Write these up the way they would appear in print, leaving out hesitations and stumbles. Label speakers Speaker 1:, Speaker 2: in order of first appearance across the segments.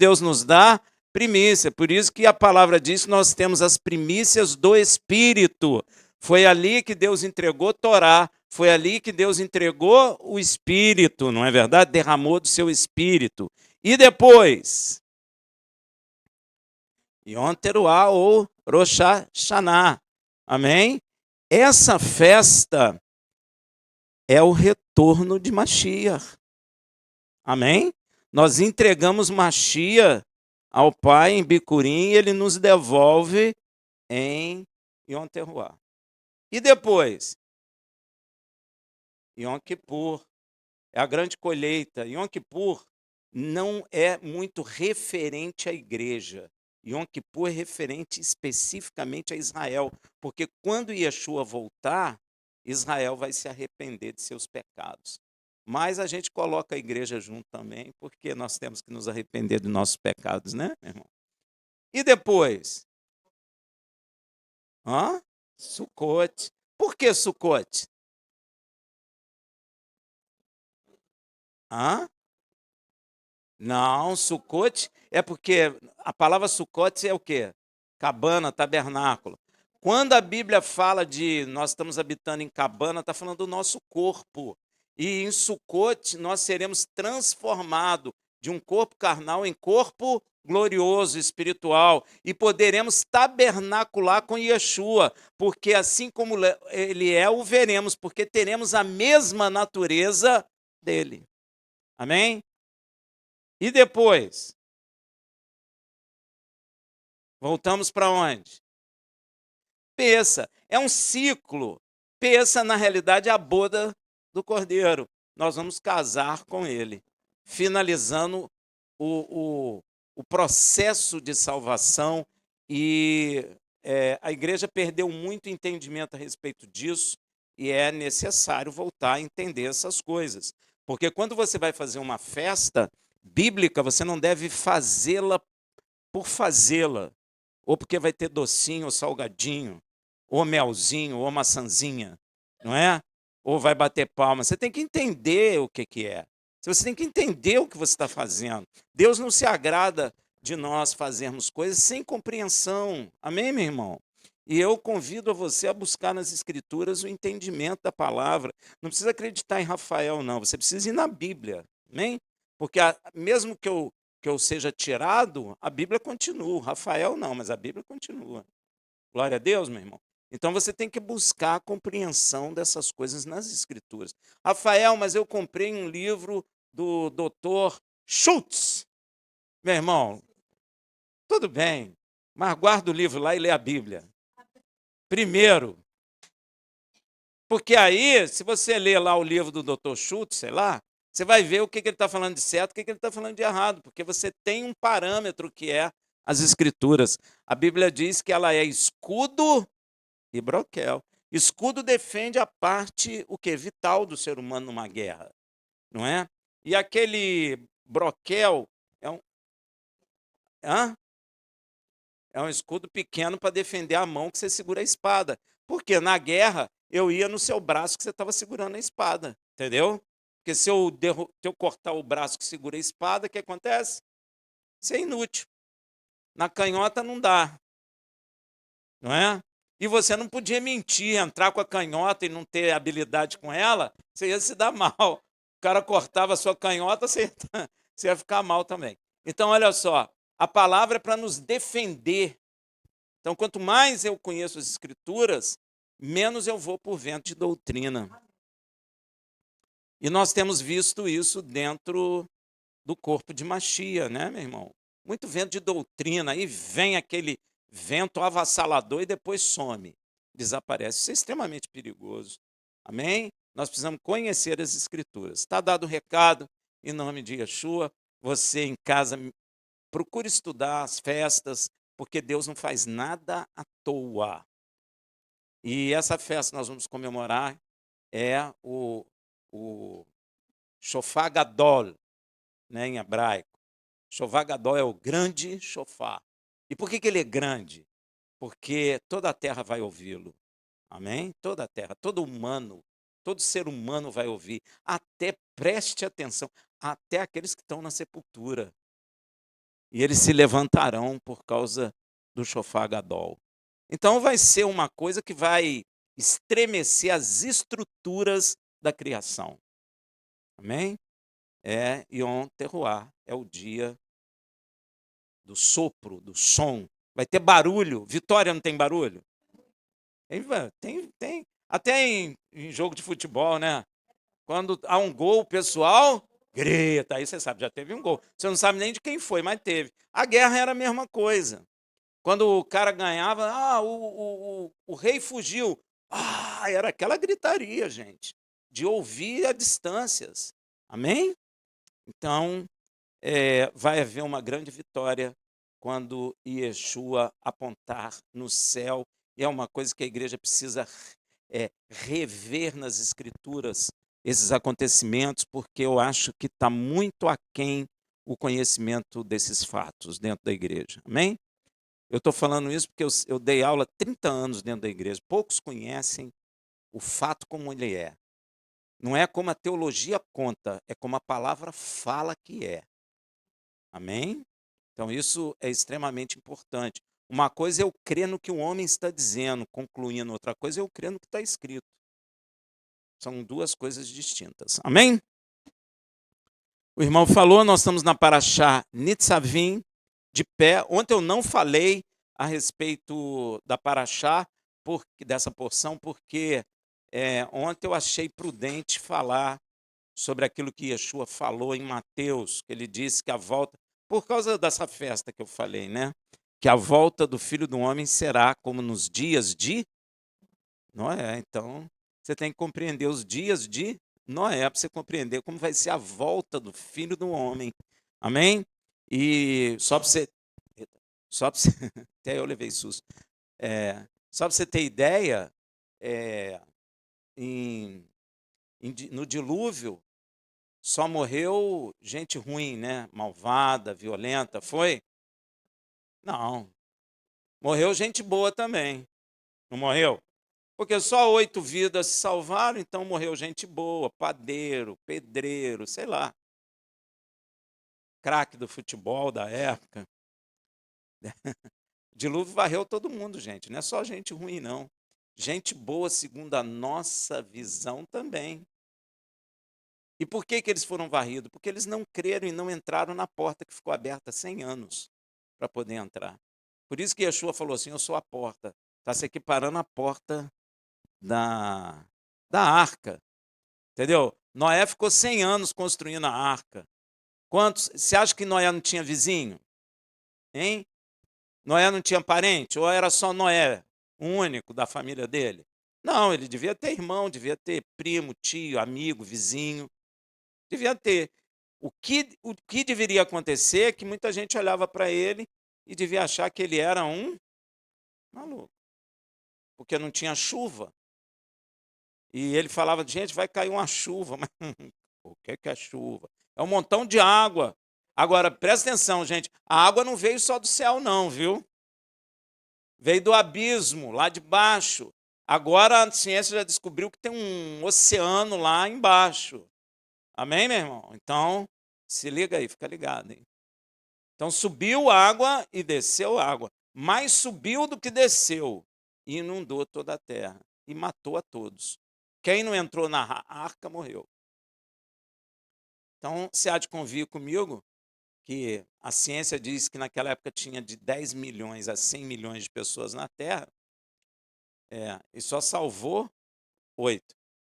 Speaker 1: Deus nos dá primícia. Por isso que a palavra diz que nós temos as primícias do Espírito. Foi ali que Deus entregou Torá, foi ali que Deus entregou o Espírito, não é verdade? Derramou do seu Espírito. E depois, Yom Teruah ou Rosh Hashanah. Amém? Essa festa é o retorno de Mashiach. Amém? Nós entregamos Mashiach ao Pai em Bicurim e ele nos devolve em Yom Teruah. E depois? Yom Kippur. É a grande colheita. Yom Kippur não é muito referente à igreja. Yom Kippur é referente especificamente a Israel, porque quando Yeshua voltar, Israel vai se arrepender de seus pecados. Mas a gente coloca a igreja junto também, porque nós temos que nos arrepender dos nossos pecados, né, meu irmão? E depois? Sukkot. Por que Sukkot? Não, Sukkot é porque a palavra Sukkot é o quê? Cabana, tabernáculo. Quando a Bíblia fala de nós estamos habitando em cabana, está falando do nosso corpo. E em Sukkot nós seremos transformados de um corpo carnal em corpo glorioso, espiritual. E poderemos tabernacular com Yeshua, porque assim como ele é, o veremos, porque teremos a mesma natureza dele. Amém? E depois? Voltamos para onde? Peça. É um ciclo. Peça, na realidade, é a boda do Cordeiro. Nós vamos casar com ele, finalizando o processo de salvação. E a igreja perdeu muito entendimento a respeito disso, e é necessário voltar a entender essas coisas. Porque quando você vai fazer uma festa bíblica, você não deve fazê-la por fazê-la, ou porque vai ter docinho ou salgadinho, ou melzinho, ou maçãzinha, não é? Ou vai bater palma. Você tem que entender o que é. Você tem que entender o que você está fazendo. Deus não se agrada de nós fazermos coisas sem compreensão. Amém, meu irmão? E eu convido a você a buscar nas Escrituras o entendimento da palavra. Não precisa acreditar em Rafael, não. Você precisa ir na Bíblia. Amém? Porque mesmo que eu seja tirado, a Bíblia continua. Rafael não, mas a Bíblia continua. Glória a Deus, meu irmão. Então você tem que buscar a compreensão dessas coisas nas Escrituras. Rafael, mas eu comprei um livro do Dr. Schultz. Meu irmão, tudo bem, mas guarda o livro lá e lê a Bíblia. Primeiro. Porque aí, se você ler lá o livro do Dr. Schultz, sei lá, você vai ver o que ele está falando de certo e o que ele está falando de errado, porque você tem um parâmetro que é as Escrituras. A Bíblia diz que ela é escudo e broquel. Escudo defende a parte o que vital do ser humano numa guerra, não é? E aquele broquel é é um escudo pequeno para defender a mão que você segura a espada. Porque na guerra eu ia no seu braço que você estava segurando a espada, entendeu? Porque se eu cortar o braço que segura a espada, o que acontece? Isso é inútil. Na canhota não dá, não é? E você não podia mentir, entrar com a canhota e não ter habilidade com ela, você ia se dar mal. O cara cortava a sua canhota, você ia ficar mal também. Então, olha só, a palavra é para nos defender. Então, quanto mais eu conheço as Escrituras, menos eu vou por vento de doutrina. E nós temos visto isso dentro do corpo de Mashiach, né, meu irmão? Muito vento de doutrina, aí vem aquele vento avassalador e depois some, desaparece. Isso é extremamente perigoso. Amém? Nós precisamos conhecer as Escrituras. Está dado o recado, em nome de Yeshua. Você em casa, procure estudar as festas, porque Deus não faz nada à toa. E essa festa que nós vamos comemorar é o Shofar Gadol, né, em hebraico. Shofar Gadol é o grande shofar. E por que ele é grande? Porque toda a terra vai ouvi-lo. Amém? Toda a terra, todo humano, todo ser humano vai ouvir. Até, preste atenção, até aqueles que estão na sepultura. e eles se levantarão por causa do shofar gadol. Então vai ser uma coisa que vai estremecer as estruturas da criação. Amém? Yom Teruah, é o dia do sopro, do som. Vai ter barulho. Vitória não tem barulho? Tem. Até em jogo de futebol, né? Quando há um gol, o pessoal grita. Aí você sabe, já teve um gol. Você não sabe nem de quem foi, mas teve. A guerra era a mesma coisa. Quando o cara ganhava, o rei fugiu. Era aquela gritaria, gente, de ouvir a distâncias. Amém? Então, vai haver uma grande vitória quando Yeshua apontar no céu. E é uma coisa que a igreja precisa rever nas escrituras, esses acontecimentos, porque eu acho que está muito aquém o conhecimento desses fatos dentro da igreja. Amém? Eu estou falando isso porque eu dei aula 30 anos dentro da igreja. Poucos conhecem o fato como ele é. Não é como a teologia conta, é como a palavra fala que é. Amém? Então isso é extremamente importante. Uma coisa é eu crer no que o homem está dizendo, concluindo. Outra coisa é eu crer no que está escrito. São duas coisas distintas. Amém? O irmão falou, nós estamos na Paraxá Nitzavim, de pé. Ontem eu não falei a respeito da Paraxá, dessa porção, porque ontem eu achei prudente falar sobre aquilo que Yeshua falou em Mateus, que ele disse que a volta, por causa dessa festa que eu falei, né? Que a volta do Filho do Homem será como nos dias de Noé. Então, você tem que compreender os dias de Noé para você compreender como vai ser a volta do Filho do Homem. Amém? E só para você. Até eu levei susto. Só para você ter ideia, no dilúvio, só morreu gente ruim, né? Malvada, violenta, foi? Não. Morreu gente boa também. Não morreu? Porque só 8 vidas se salvaram, então morreu gente boa, padeiro, pedreiro, sei lá. Craque do futebol da época. O dilúvio varreu todo mundo, gente. Não é só gente ruim, não. Gente boa, segundo a nossa visão também. E por que eles foram varridos? Porque eles não creram e não entraram na porta que ficou aberta 100 anos para poder entrar. Por isso que Yeshua falou assim, eu sou a porta. Está se equiparando à porta da arca. Entendeu? Noé ficou 100 anos construindo a arca. Quantos? Você acha que Noé não tinha vizinho? Hein? Noé não tinha parente? Ou era só Noé, o único da família dele? Não, ele devia ter irmão, devia ter primo, tio, amigo, vizinho. Devia ter. O que deveria acontecer é que muita gente olhava para ele e devia achar que ele era um maluco. Porque não tinha chuva. E ele falava, gente, vai cair uma chuva. Mas o que é chuva? É um montão de água. Agora, presta atenção, gente. A água não veio só do céu, não, viu? Veio do abismo, lá de baixo. Agora a ciência já descobriu que tem um oceano lá embaixo. Amém, meu irmão? Então, se liga aí, fica ligado, hein? Então, subiu água e desceu água. Mais subiu do que desceu. E inundou toda a terra. E matou a todos. Quem não entrou na arca morreu. Então, você há de convir comigo que a ciência diz que naquela época tinha de 10 milhões a 100 milhões de pessoas na Terra, e só salvou 8.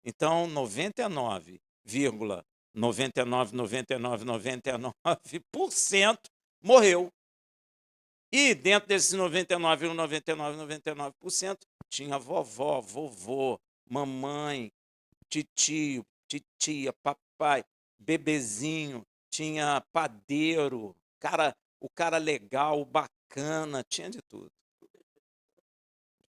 Speaker 1: Então, 99,999999% morreu. E dentro desses 99,9999% tinha vovó, vovô, mamãe, titio, titia, papai, bebezinho, tinha padeiro, o cara legal, o bacana, tinha de tudo.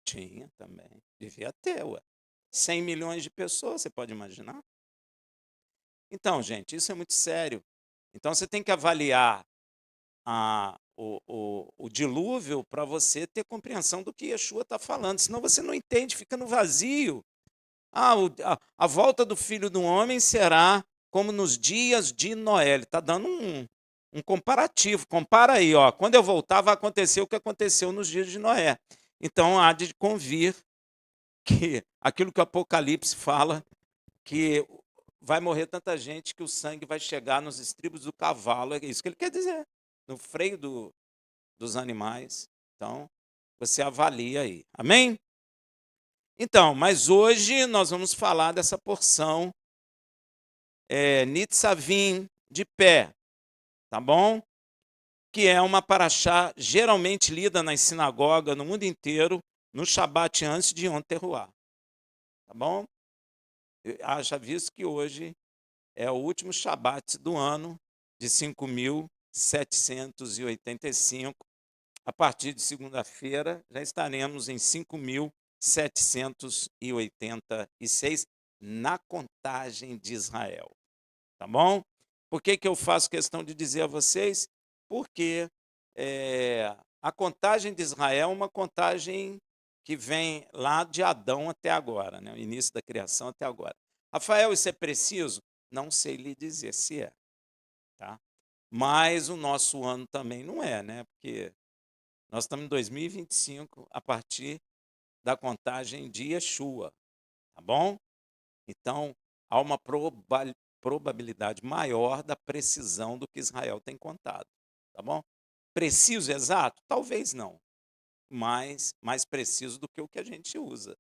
Speaker 1: Tinha também. Devia ter, ué. 100 milhões de pessoas, você pode imaginar? Então, gente, isso é muito sério. Então, você tem que avaliar o dilúvio para você ter compreensão do que Yeshua está falando. Senão você não entende, fica no vazio. A volta do Filho do Homem será como nos dias de Noé. Ele está dando um comparativo. Compara aí, ó. Quando eu voltar, vai acontecer o que aconteceu nos dias de Noé. Então, há de convir que aquilo que o Apocalipse fala, que vai morrer tanta gente que o sangue vai chegar nos estribos do cavalo. É isso que ele quer dizer. No freio dos animais. Então, você avalia aí. Amém? Então, mas hoje nós vamos falar dessa porção Nitzavim, de pé, tá bom? Que é uma paraxá geralmente lida nas sinagogas no mundo inteiro, no Shabat antes de Yom Teruah, tá bom? Haja visto que hoje é o último Shabat do ano de 5.785. A partir de segunda-feira já estaremos em 5.786 na contagem de Israel. Tá bom? Por que eu faço questão de dizer a vocês? Porque a contagem de Israel é uma contagem que vem lá de Adão até agora, né? O início da criação até agora. Rafael, isso é preciso? Não sei lhe dizer se é. Tá? Mas o nosso ano também não é, né? Porque nós estamos em 2025 a partir da contagem de Yeshua. Tá bom? Então, há uma probabilidade maior da precisão do que Israel tem contado, tá bom? Preciso exato? Talvez não, mas mais preciso do que o que a gente usa.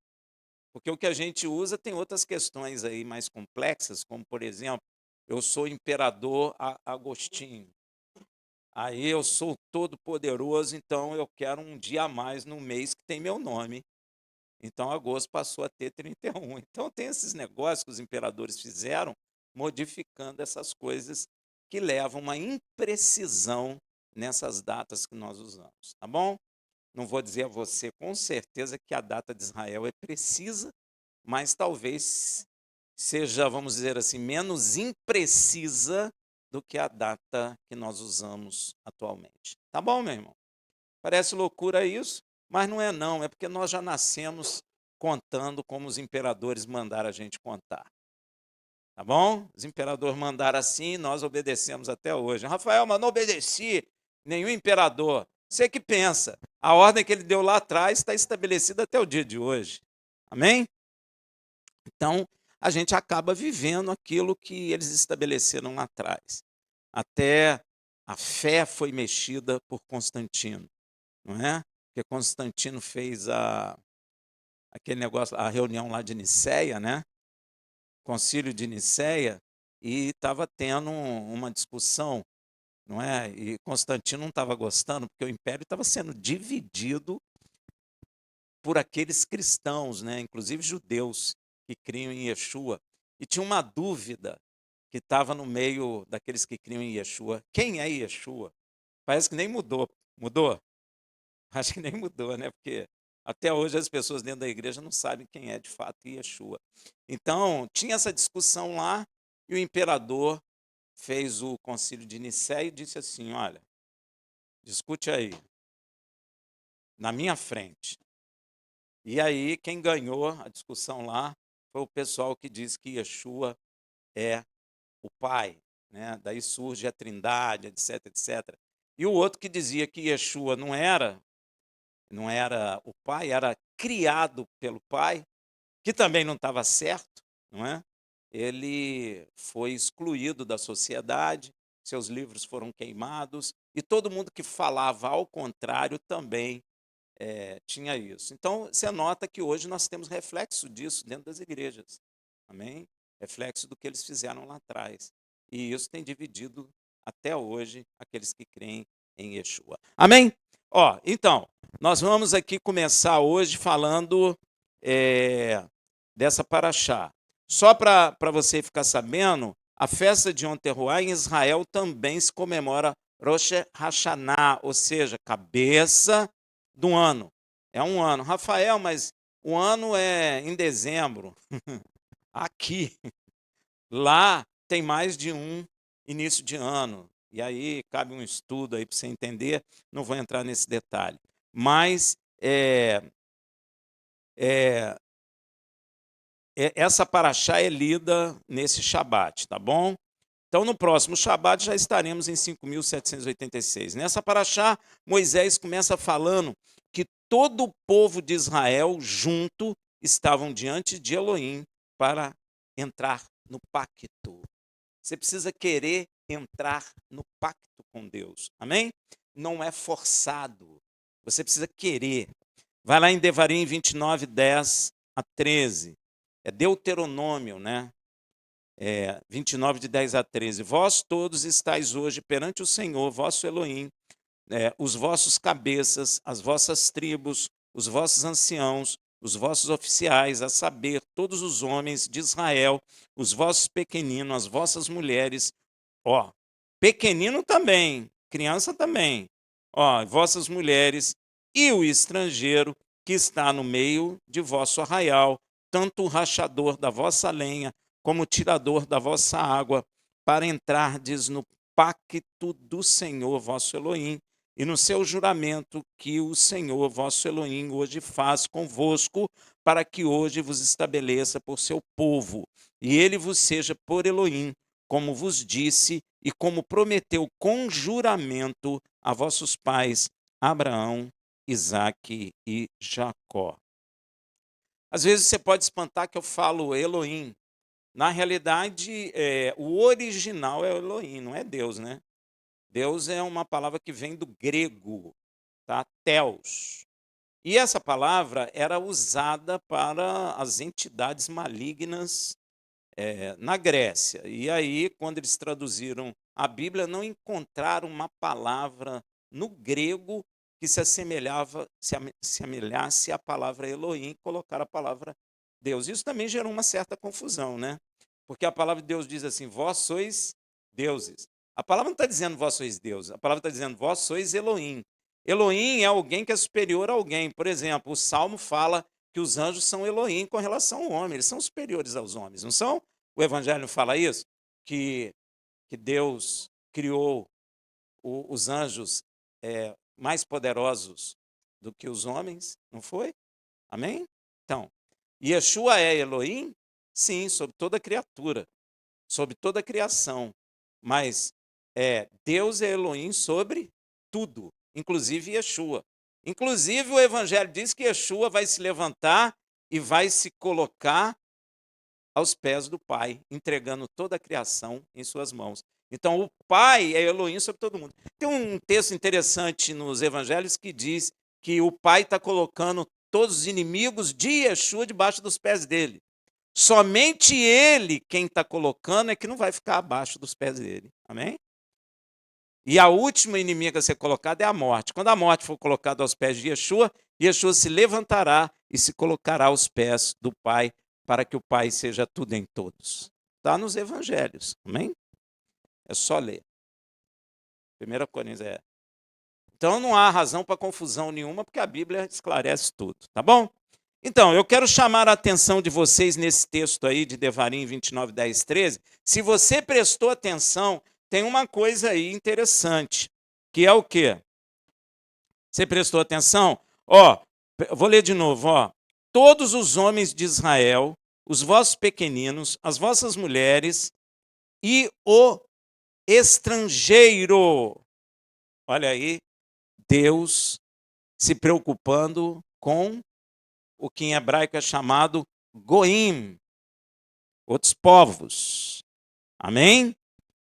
Speaker 1: Porque o que a gente usa tem outras questões aí mais complexas, como, por exemplo, eu sou imperador Agostinho. Aí eu sou todo poderoso, então eu quero um dia a mais no mês que tem meu nome. Então, agosto passou a ter 31. Então, tem esses negócios que os imperadores fizeram, modificando essas coisas que levam uma imprecisão nessas datas que nós usamos, tá bom? Não vou dizer a você com certeza que a data de Israel é precisa, mas talvez seja, vamos dizer assim, menos imprecisa do que a data que nós usamos atualmente. Tá bom, meu irmão? Parece loucura isso, mas não é não, é porque nós já nascemos contando como os imperadores mandaram a gente contar. Tá bom? Os imperadores mandaram assim e nós obedecemos até hoje. Rafael, mas não obedeci nenhum imperador. Você que pensa, a ordem que ele deu lá atrás está estabelecida até o dia de hoje. Amém? Então, a gente acaba vivendo aquilo que eles estabeleceram lá atrás. Até a fé foi mexida por Constantino, não é? Porque Constantino fez aquele negócio, a reunião lá de Niceia, né? Concílio de Niceia, e estava tendo uma discussão, não é? E Constantino não estava gostando, porque o império estava sendo dividido por aqueles cristãos, né? Inclusive judeus, que criam em Yeshua. E tinha uma dúvida que estava no meio daqueles que criam em Yeshua. Quem é Yeshua? Parece que nem mudou. Mudou? Acho que nem mudou, né? Porque até hoje as pessoas dentro da igreja não sabem quem é de fato Yeshua. Então, tinha essa discussão lá e o imperador fez o concílio de Nicéia e disse assim, olha, discute aí, na minha frente. E aí, quem ganhou a discussão lá foi o pessoal que diz que Yeshua é o Pai, né? Daí surge a Trindade, etc, etc. E o outro que dizia que Yeshua não era o pai, era criado pelo pai, que também não estava certo, não é? Ele foi excluído da sociedade, seus livros foram queimados, e todo mundo que falava ao contrário também tinha isso. Então, você nota que hoje nós temos reflexo disso dentro das igrejas, amém? Reflexo do que eles fizeram lá atrás. E isso tem dividido até hoje aqueles que creem em Yeshua. Amém? Ó, então, nós vamos aqui começar hoje falando dessa paraxá. Só para você ficar sabendo, a festa de Yom Teruah em Israel também se comemora Rosh Hashanah, ou seja, cabeça do ano. É um ano. Rafael, mas o ano é em dezembro. Aqui, lá tem mais de um início de ano. E aí cabe um estudo aí para você entender. Não vou entrar nesse detalhe. Mas essa paraxá é lida nesse Shabat, tá bom? Então, no próximo Shabat já estaremos em 5.786. Nessa paraxá, Moisés começa falando que todo o povo de Israel junto estavam diante de Elohim para entrar no pacto. Você precisa querer entrar no pacto com Deus. Amém? Não é forçado. Você precisa querer. Vai lá em Devarim 29, 10 a 13. É Deuteronômio, né? 29, de 10 a 13. Vós todos estáis hoje perante o Senhor, vosso Elohim, os vossos cabeças, as vossas tribos, os vossos anciãos, os vossos oficiais, a saber, todos os homens de Israel, os vossos pequeninos, as vossas mulheres, pequenino também, criança também, vossas mulheres e o estrangeiro que está no meio de vosso arraial, tanto o rachador da vossa lenha, como o tirador da vossa água, para entrardes no pacto do Senhor vosso Elohim, e no seu juramento que o Senhor vosso Elohim hoje faz convosco, para que hoje vos estabeleça por seu povo, e ele vos seja por Elohim, como vos disse, e como prometeu com juramento a vossos pais, Abraão, Isaque e Jacó. Às vezes você pode espantar que eu falo Elohim. Na realidade, o original é Elohim, não é Deus, né? Deus é uma palavra que vem do grego, tá? Theos. E essa palavra era usada para as entidades malignas na Grécia. E aí, quando eles traduziram a Bíblia, não encontraram uma palavra no grego que se assemelhasse à palavra Elohim, e colocaram a palavra Deus. Isso também gerou uma certa confusão, né? Porque a palavra de Deus diz assim, vós sois deuses. A palavra não está dizendo vós sois deuses, a palavra está dizendo vós sois Elohim. Elohim é alguém que é superior a alguém. Por exemplo, o Salmo fala que os anjos são Elohim com relação ao homem, eles são superiores aos homens, não são? O Evangelho fala isso, que Deus criou os anjos mais poderosos do que os homens, não foi? Amém? Então, Yeshua é Elohim? Sim, sobre toda criatura, sobre toda a criação, mas Deus é Elohim sobre tudo, inclusive Yeshua. Inclusive o Evangelho diz que Yeshua vai se levantar e vai se colocar aos pés do Pai, entregando toda a criação em suas mãos. Então, o Pai é Elohim sobre todo mundo. Tem um texto interessante nos Evangelhos que diz que o Pai está colocando todos os inimigos de Yeshua debaixo dos pés dele. Somente ele, quem está colocando, é que não vai ficar abaixo dos pés dele. Amém? E a última inimiga a ser colocada é a morte. Quando a morte for colocada aos pés de Yeshua, Yeshua se levantará e se colocará aos pés do Pai, para que o Pai seja tudo em todos. Está nos Evangelhos, amém? É só ler. 1 Coríntios Então não há razão para confusão nenhuma, porque a Bíblia esclarece tudo, tá bom? Então, eu quero chamar a atenção de vocês nesse texto aí de Devarim 29, 10, 13. Se você prestou atenção, tem uma coisa aí interessante, que é o quê? Você prestou atenção? Vou ler de novo, Todos os homens de Israel, os vossos pequeninos, as vossas mulheres e o estrangeiro. Olha aí, Deus se preocupando com o que em hebraico é chamado Goim, outros povos. Amém?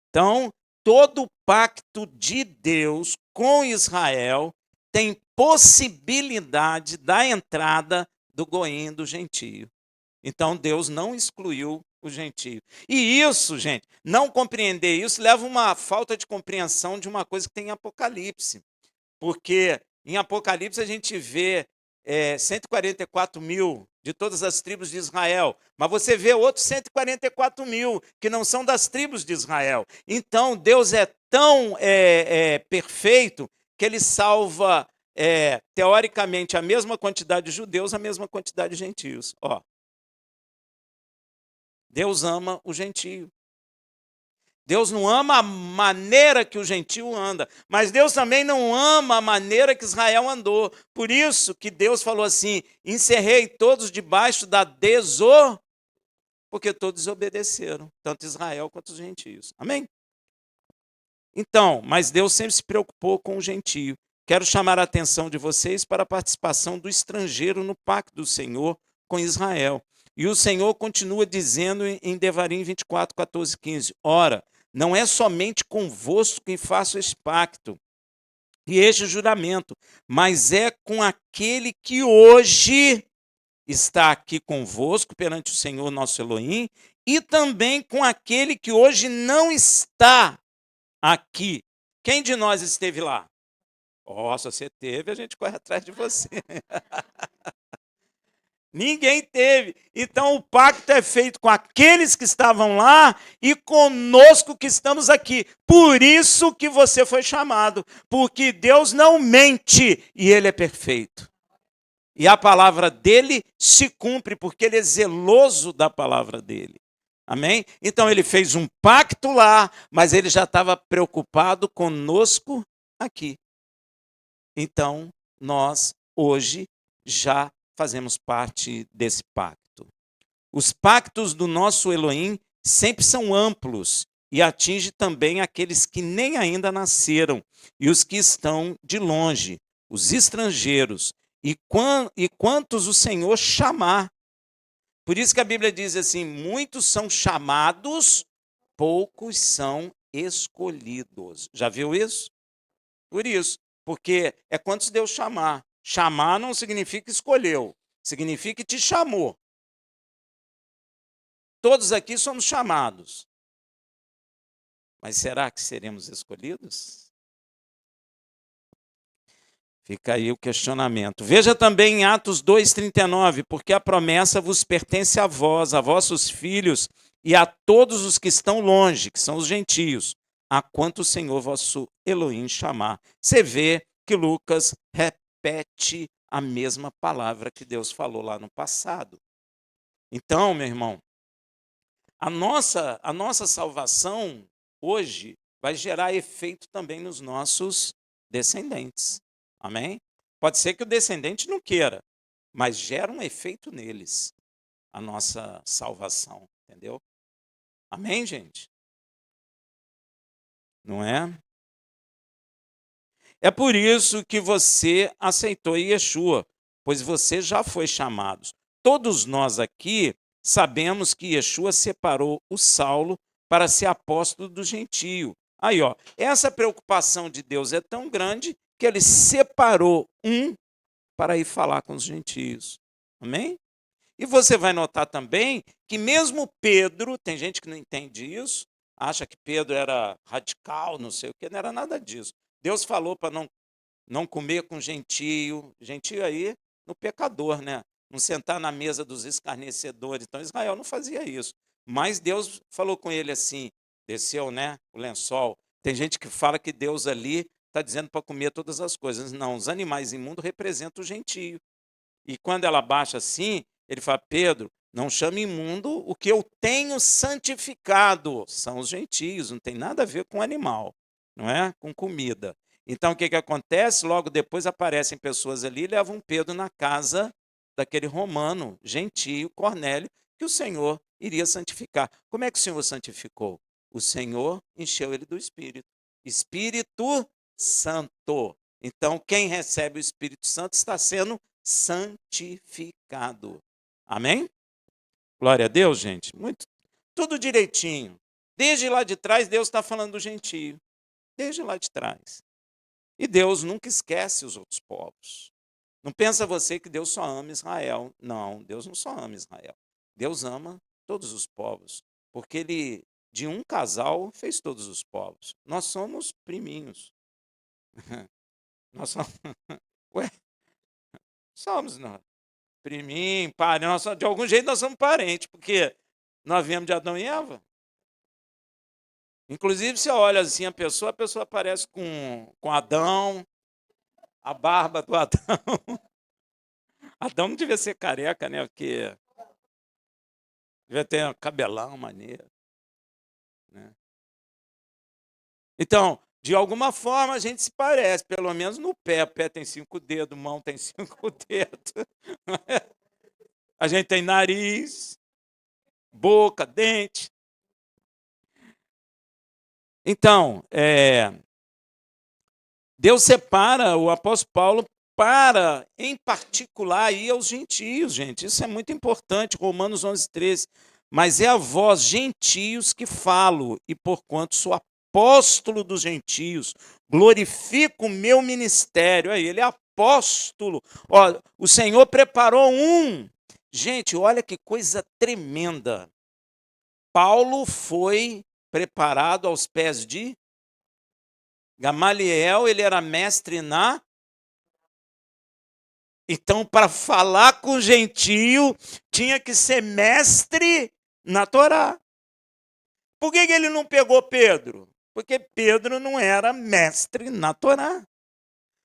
Speaker 1: Então, todo o pacto de Deus com Israel tem possibilidade da entrada do Goim, do gentio. Então, Deus não excluiu o gentio. E isso, gente, não compreender isso leva a uma falta de compreensão de uma coisa que tem em Apocalipse. Porque em Apocalipse a gente vê 144 mil de todas as tribos de Israel, mas você vê outros 144 mil que não são das tribos de Israel. Então, Deus é tão perfeito que ele salva, teoricamente, a mesma quantidade de judeus, a mesma quantidade de gentios. Deus ama o gentio. Deus não ama a maneira que o gentio anda, mas Deus também não ama a maneira que Israel andou. Por isso que Deus falou assim, encerrei todos debaixo da porque todos obedeceram, tanto Israel quanto os gentios. Amém? Então, mas Deus sempre se preocupou com o gentio. Quero chamar a atenção de vocês para a participação do estrangeiro no pacto do Senhor com Israel. E o Senhor continua dizendo em Devarim 24, 14, 15: Ora, não é somente convosco que faço este pacto e este juramento, mas é com aquele que hoje está aqui convosco perante o Senhor nosso Elohim, e também com aquele que hoje não está aqui. Quem de nós esteve lá? Oh, se você teve, a gente corre atrás de você. Ninguém teve. Então o pacto é feito com aqueles que estavam lá e conosco que estamos aqui. Por isso que você foi chamado, porque Deus não mente e ele é perfeito. E a palavra dele se cumpre, porque ele é zeloso da palavra dele. Amém? Então ele fez um pacto lá, mas ele já estava preocupado conosco aqui. Então, nós hoje já fazemos parte desse pacto. Os pactos do nosso Elohim sempre são amplos e atingem também aqueles que nem ainda nasceram e os que estão de longe, os estrangeiros, e quantos o Senhor chamar. Por isso que a Bíblia diz assim: muitos são chamados, poucos são escolhidos. Já viu isso? Por isso, porque é quantos Deus chamar. Chamar não significa escolheu, significa que te chamou. Todos aqui somos chamados. Mas será que seremos escolhidos? Fica aí o questionamento. Veja também em Atos 2,39, porque a promessa vos pertence a vós, a vossos filhos e a todos os que estão longe, que são os gentios, a quanto o Senhor vosso Elohim chamar. Você vê que Lucas repete a mesma palavra que Deus falou lá no passado. Então, meu irmão, a nossa salvação hoje vai gerar efeito também nos nossos descendentes. Amém? Pode ser que o descendente não queira, mas gera um efeito neles a nossa salvação, entendeu? Amém, gente? Não é? É por isso que você aceitou Yeshua, pois você já foi chamado. Todos nós aqui sabemos que Yeshua separou o Saulo para ser apóstolo do gentio. Aí, ó, essa preocupação de Deus é tão grande que ele separou um para ir falar com os gentios. Amém? E você vai notar também que mesmo Pedro, tem gente que não entende isso, acha que Pedro era radical, não sei o que, não era nada disso. Deus falou para não comer com gentio aí no pecador, né? Não sentar na mesa dos escarnecedores. Então Israel não fazia isso. Mas Deus falou com ele assim, desceu, né, o lençol. Tem gente que fala que Deus ali está dizendo para comer todas as coisas. Não, os animais imundos representam o gentio. E quando ela baixa assim, ele fala: Pedro, não chame imundo o que eu tenho santificado. São os gentios, não tem nada a ver com animal, não é? Com comida. Então o que acontece? Logo depois aparecem pessoas ali e levam Pedro na casa daquele romano, gentio, Cornélio, que o Senhor iria santificar. Como é que o Senhor santificou? O Senhor encheu ele do Espírito. Espírito Santo. Então, quem recebe o Espírito Santo está sendo santificado. Amém? Glória a Deus, gente. Tudo direitinho. Desde lá de trás, Deus está falando do gentio. Desde lá de trás. E Deus nunca esquece os outros povos. Não pensa você que Deus só ama Israel. Não, Deus não só ama Israel. Deus ama todos os povos. Porque ele, de um casal, fez todos os povos. Nós somos priminhos. Nós somos... Ué, somos nós. Priminho, parente, de algum jeito nós somos parentes, porque nós viemos de Adão e Eva. Inclusive, você olha assim a pessoa parece com Adão, a barba do Adão. Adão não devia ser careca, né? Porque devia ter um cabelão maneiro. Né? Então, de alguma forma a gente se parece, pelo menos no pé. O pé tem 5 dedos, mão tem 5 dedos. A gente tem nariz, boca, dente. Então, Deus separa o apóstolo Paulo para, em particular, ir aos gentios, gente. Isso é muito importante, Romanos 11:13. Mas é a vós, gentios, que falo, e porquanto sou apóstolo dos gentios, glorifico o meu ministério. Aí, ele é apóstolo. Ó, o Senhor preparou um. Gente, olha que coisa tremenda. Paulo foi preparado aos pés de Gamaliel, ele era mestre na. Então, para falar com o gentio, tinha que ser mestre na Torá. Por que ele não pegou Pedro? Porque Pedro não era mestre na Torá.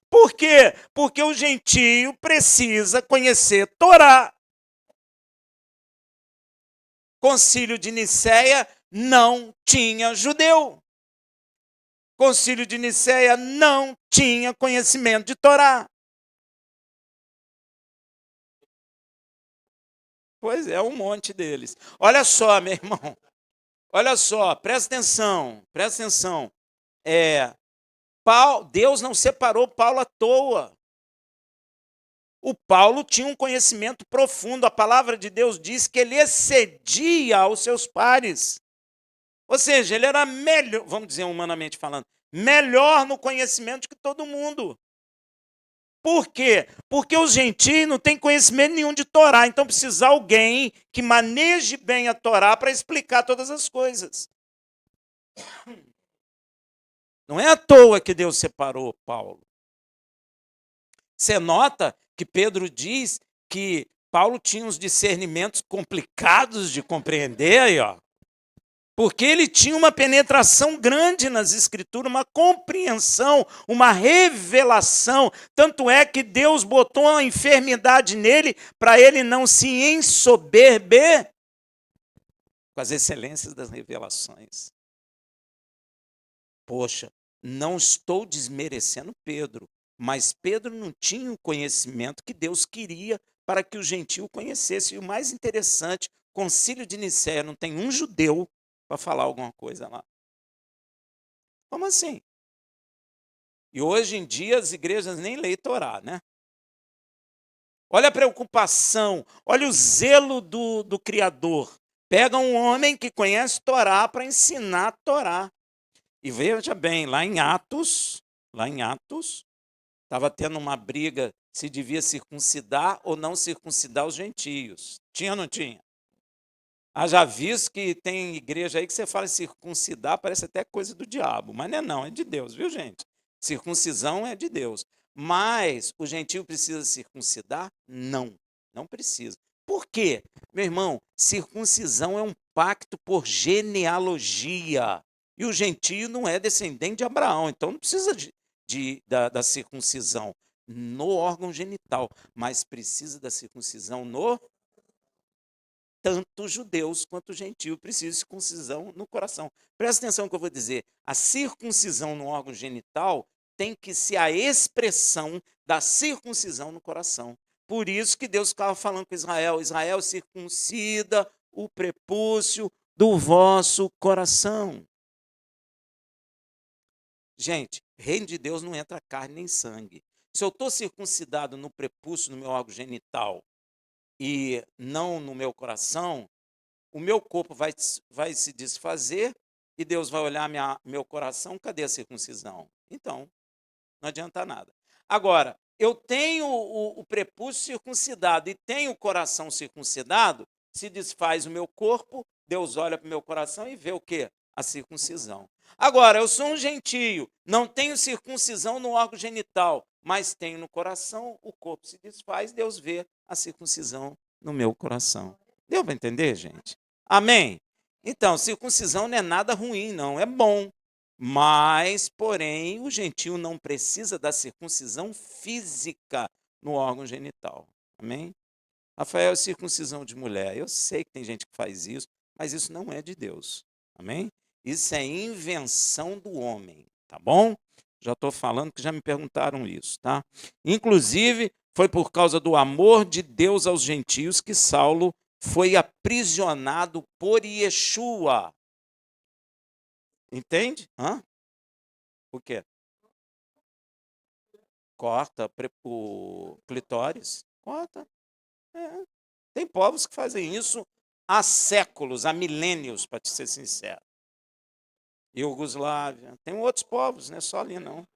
Speaker 1: Por quê? Porque o gentio precisa conhecer Torá. Concílio de Nicéia não tinha judeu. Concílio de Nicéia não tinha conhecimento de Torá. Pois é, um monte deles. Olha só, meu irmão. Olha só, presta atenção, presta atenção. Deus não separou Paulo à toa. O Paulo tinha um conhecimento profundo. A palavra de Deus diz que ele excedia aos seus pares. Ou seja, ele era melhor, vamos dizer humanamente falando, melhor no conhecimento que todo mundo. Por quê? Porque os gentios não têm conhecimento nenhum de Torá, então precisa alguém que maneje bem a Torá para explicar todas as coisas. Não é à toa que Deus separou Paulo. Você nota que Pedro diz que Paulo tinha uns discernimentos complicados de compreender aí, ó. Porque ele tinha uma penetração grande nas Escrituras, uma compreensão, uma revelação. Tanto é que Deus botou uma enfermidade nele para ele não se ensoberber com as excelências das revelações. Poxa, não estou desmerecendo Pedro, mas Pedro não tinha o conhecimento que Deus queria para que o gentio conhecesse. E o mais interessante, o Concílio de Nicéia não tem um judeu para falar alguma coisa lá. Como assim? E hoje em dia as igrejas nem leem Torá, né? Olha a preocupação, olha o zelo do Criador. Pega um homem que conhece Torá para ensinar a Torá. E veja bem, lá em Atos, estava tendo uma briga se devia circuncidar ou não circuncidar os gentios. Tinha ou não tinha? Já visto que tem igreja aí que você fala circuncidar, parece até coisa do diabo, mas não, é de Deus, viu, gente? Circuncisão é de Deus. Mas o gentio precisa circuncidar? Não, não precisa. Por quê? Meu irmão, circuncisão é um pacto por genealogia. E o gentio não é descendente de Abraão, então não precisa da circuncisão no órgão genital, mas precisa da circuncisão no. Tanto judeus quanto gentios precisam de circuncisão no coração. Presta atenção no que eu vou dizer. A circuncisão no órgão genital tem que ser a expressão da circuncisão no coração. Por isso que Deus ficava falando com Israel: Israel, circuncida o prepúcio do vosso coração. Gente, reino de Deus não entra carne nem sangue. Se eu estou circuncidado no prepúcio, no meu órgão genital, e não no meu coração, o meu corpo vai se desfazer e Deus vai olhar meu coração, cadê a circuncisão? Então, não adianta nada. Agora, eu tenho o prepúcio circuncidado e tenho o coração circuncidado, se desfaz o meu corpo, Deus olha para o meu coração e vê o quê? A circuncisão. Agora, eu sou um gentio, não tenho circuncisão no órgão genital, mas tenho no coração, o corpo se desfaz, Deus vê a circuncisão no meu coração. Deu para entender, gente? Amém? Então, circuncisão não é nada ruim, não, é bom. Mas, porém, o gentio não precisa da circuncisão física no órgão genital. Amém? Rafael, circuncisão de mulher. Eu sei que tem gente que faz isso, mas isso não é de Deus. Amém? Isso é invenção do homem, tá bom? Já estou falando que já me perguntaram isso, tá? Inclusive, foi por causa do amor de Deus aos gentios que Saulo foi aprisionado por Yeshua. Entende? Hã? O quê? Corta o clitóris. Corta. É. Tem povos que fazem isso há séculos, há milênios, para te ser sincero. Iugoslávia. Tem outros povos, não é só ali, não.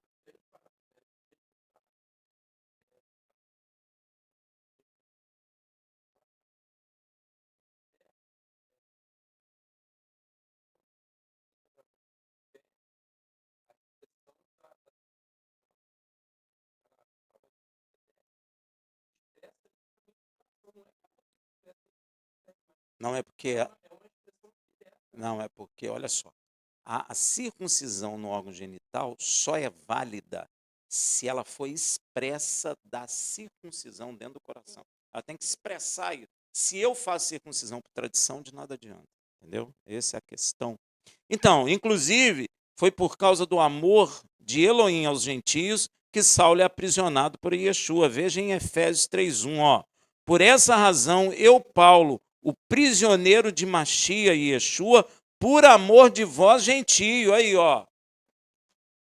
Speaker 1: Não é porque. Não, é porque, olha só. A circuncisão no órgão genital só é válida se ela foi expressa da circuncisão dentro do coração. Ela tem que expressar isso. Se eu faço circuncisão por tradição, de nada adianta. Entendeu? Essa é a questão. Então, inclusive, foi por causa do amor de Elohim aos gentios que Saulo é aprisionado por Yeshua. Veja em Efésios 3:1, ó. Por essa razão, eu, Paulo, o prisioneiro de Machia e Yeshua, por amor de vós, gentio. Aí, ó.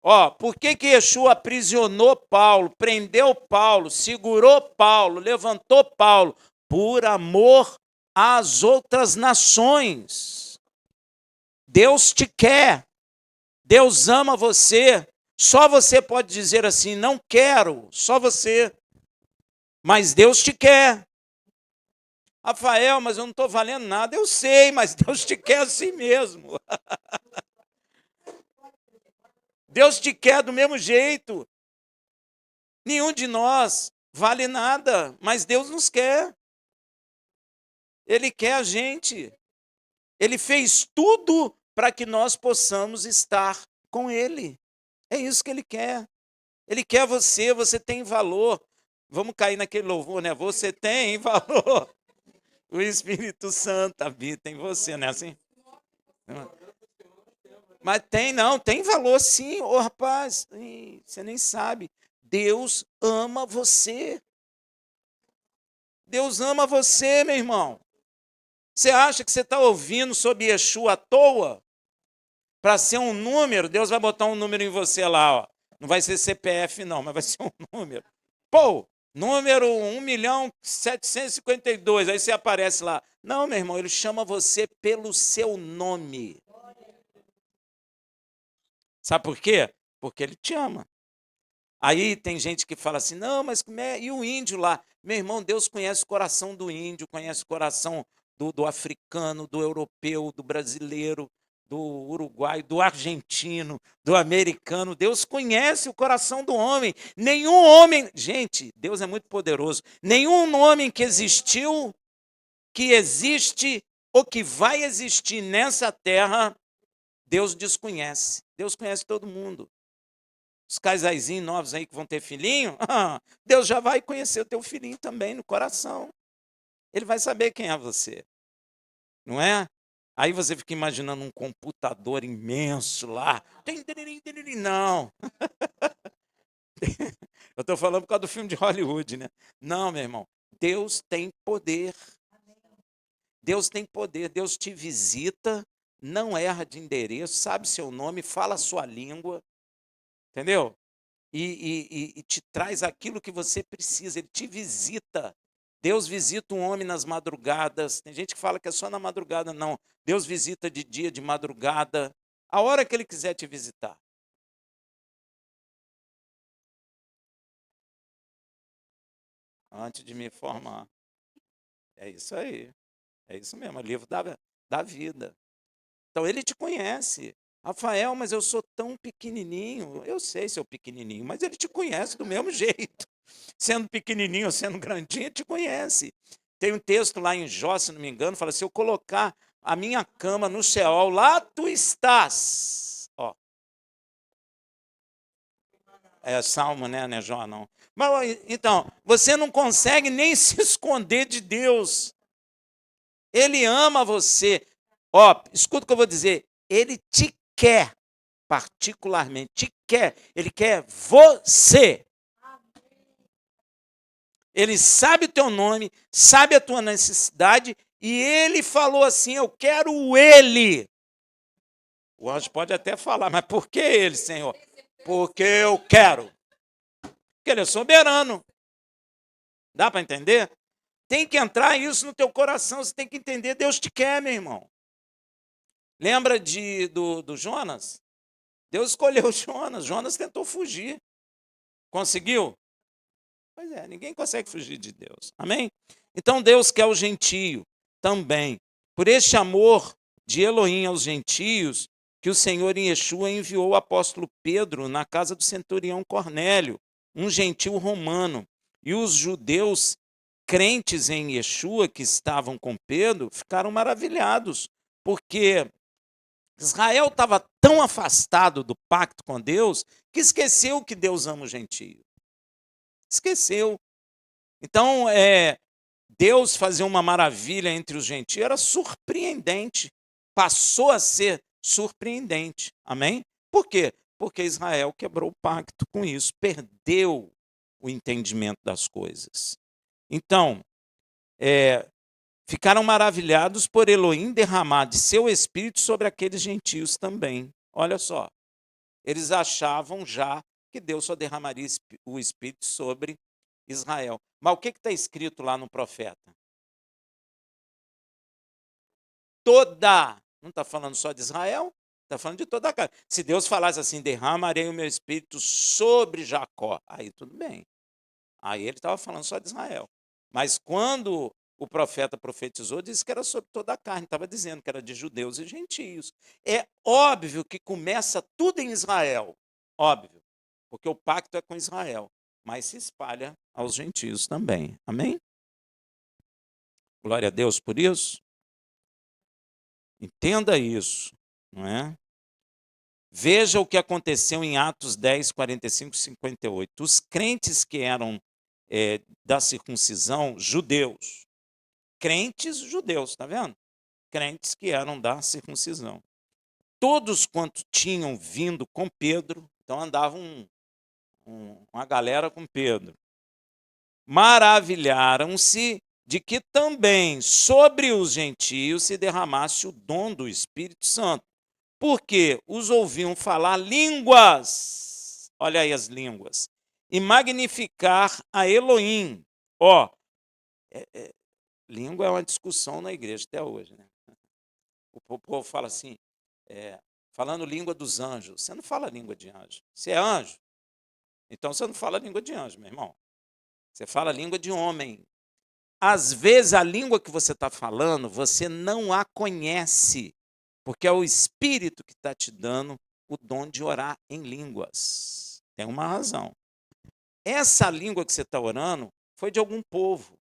Speaker 1: Ó, por que Yeshua aprisionou Paulo, prendeu Paulo, segurou Paulo, levantou Paulo? Por amor às outras nações. Deus te quer. Deus ama você. Só você pode dizer assim, não quero, só você. Mas Deus te quer. Rafael, mas eu não estou valendo nada. Eu sei, mas Deus te quer assim mesmo. Deus te quer do mesmo jeito. Nenhum de nós vale nada, mas Deus nos quer. Ele quer a gente. Ele fez tudo para que nós possamos estar com Ele. É isso que Ele quer. Ele quer você, você tem valor. Vamos cair naquele louvor, né? Você tem valor. O Espírito Santo habita em você, não é assim? Mas tem, não, tem valor sim. Ô, rapaz, você nem sabe. Deus ama você. Deus ama você, meu irmão. Você acha que você está ouvindo sobre Yeshua à toa? Para ser um número, Deus vai botar um número em você lá, ó. Não vai ser CPF, não, mas vai ser um número. Pô, número 1.752.000. Aí você aparece lá. Não, meu irmão, ele chama você pelo seu nome. Sabe por quê? Porque ele te ama. Aí tem gente que fala assim, não, mas como é? E o índio lá? Meu irmão, Deus conhece o coração do índio, conhece o coração do africano, do europeu, do brasileiro, do uruguaio, do argentino, do americano. Deus conhece o coração do homem. Nenhum homem... Gente, Deus é muito poderoso. Nenhum homem que existiu, que existe ou que vai existir nessa terra, Deus desconhece. Deus conhece todo mundo. Os casaizinhos novos aí que vão ter filhinho, Deus já vai conhecer o teu filhinho também no coração. Ele vai saber quem é você. Não é? Aí você fica imaginando um computador imenso lá. Não. Eu estou falando por causa do filme de Hollywood, né? Não, meu irmão. Deus tem poder. Deus tem poder. Deus te visita, não erra de endereço, sabe seu nome, fala a sua língua. Entendeu? E te traz aquilo que você precisa, ele te visita. Deus visita um homem nas madrugadas. Tem gente que fala que é só na madrugada, não. Deus visita de dia, de madrugada, a hora que ele quiser te visitar. Antes de me formar. É isso aí. É isso mesmo, é o livro da vida. Então ele te conhece. Rafael, mas eu sou tão pequenininho. Eu sei ser pequenininho, mas ele te conhece do mesmo jeito. Sendo pequenininho ou sendo grandinho, ele te conhece. Tem um texto lá em Jó, se não me engano, fala: se eu colocar a minha cama no Sheol, lá tu estás. Ó. É Salmo, né? Não é Jó, não. Mas, então, você não consegue nem se esconder de Deus. Ele ama você. Ó, escuta o que eu vou dizer. Ele te quer, particularmente, te quer. Ele quer você. Ele sabe o teu nome, sabe a tua necessidade, e ele falou assim: eu quero ele. O anjo pode até falar, mas por que ele, Senhor? Porque eu quero. Porque ele é soberano. Dá para entender? Tem que entrar isso no teu coração, você tem que entender, Deus te quer, meu irmão. Lembra do Jonas? Deus escolheu Jonas, Jonas tentou fugir. Conseguiu? Pois é, ninguém consegue fugir de Deus. Amém? Então Deus quer o gentio também. Por este amor de Elohim aos gentios, que o Senhor em Yeshua enviou o apóstolo Pedro na casa do centurião Cornélio, um gentil romano. E os judeus crentes em Yeshua que estavam com Pedro ficaram maravilhados, porque Israel estava tão afastado do pacto com Deus que esqueceu que Deus ama o gentio. Esqueceu. Então, Deus fazer uma maravilha entre os gentios era surpreendente. Passou a ser surpreendente. Amém? Por quê? Porque Israel quebrou o pacto com isso, perdeu o entendimento das coisas. Então, ficaram maravilhados por Elohim derramar de seu espírito sobre aqueles gentios também. Olha só, eles achavam já que Deus só derramaria o espírito sobre Israel. Mas o que está escrito lá no profeta? Toda. Não está falando só de Israel, está falando de toda a casa. Se Deus falasse assim, derramarei o meu espírito sobre Jacó, aí tudo bem. Aí ele estava falando só de Israel. Mas quando o profeta profetizou, disse que era sobre toda a carne, estava dizendo que era de judeus e gentios. É óbvio que começa tudo em Israel, óbvio, porque o pacto é com Israel, mas se espalha aos gentios também. Amém? Glória a Deus por isso. Entenda isso, não é? Veja o que aconteceu em Atos 10, 45 e 58. Os crentes que eram da circuncisão, judeus, crentes judeus, está vendo? Crentes que eram da circuncisão. Todos quanto tinham vindo com Pedro, então andavam uma galera com Pedro, maravilharam-se de que também sobre os gentios se derramasse o dom do Espírito Santo, porque os ouviam falar línguas, olha aí as línguas, e magnificar a Elohim. Ó, língua é uma discussão na igreja até hoje, né? O povo fala assim, falando língua dos anjos. Você não fala língua de anjo. Você é anjo? Então você não fala língua de anjo, meu irmão. Você fala língua de homem. Às vezes a língua que você está falando, você não a conhece, porque é o Espírito que está te dando o dom de orar em línguas. Tem uma razão. Essa língua que você está orando foi de algum povo,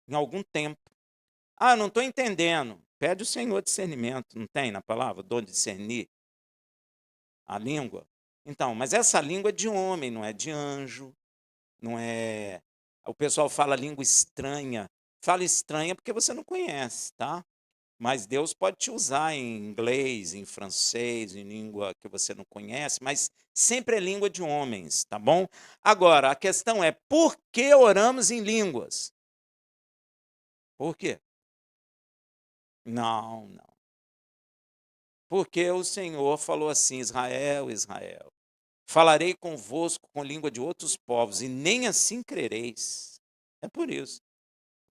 Speaker 1: em algum tempo. Ah, não estou entendendo. Pede o Senhor discernimento, não tem na palavra? Dom de discernir a língua. Então, mas essa língua é de homem, não é de anjo, não é. O pessoal fala língua estranha. Fala estranha porque você não conhece, tá? Mas Deus pode te usar em inglês, em francês, em língua que você não conhece, mas sempre é língua de homens, tá bom? Agora, a questão é, por que oramos em línguas? Por quê? Não, não. Porque o Senhor falou assim, Israel, Israel, falarei convosco com língua de outros povos, e nem assim crereis. É por isso.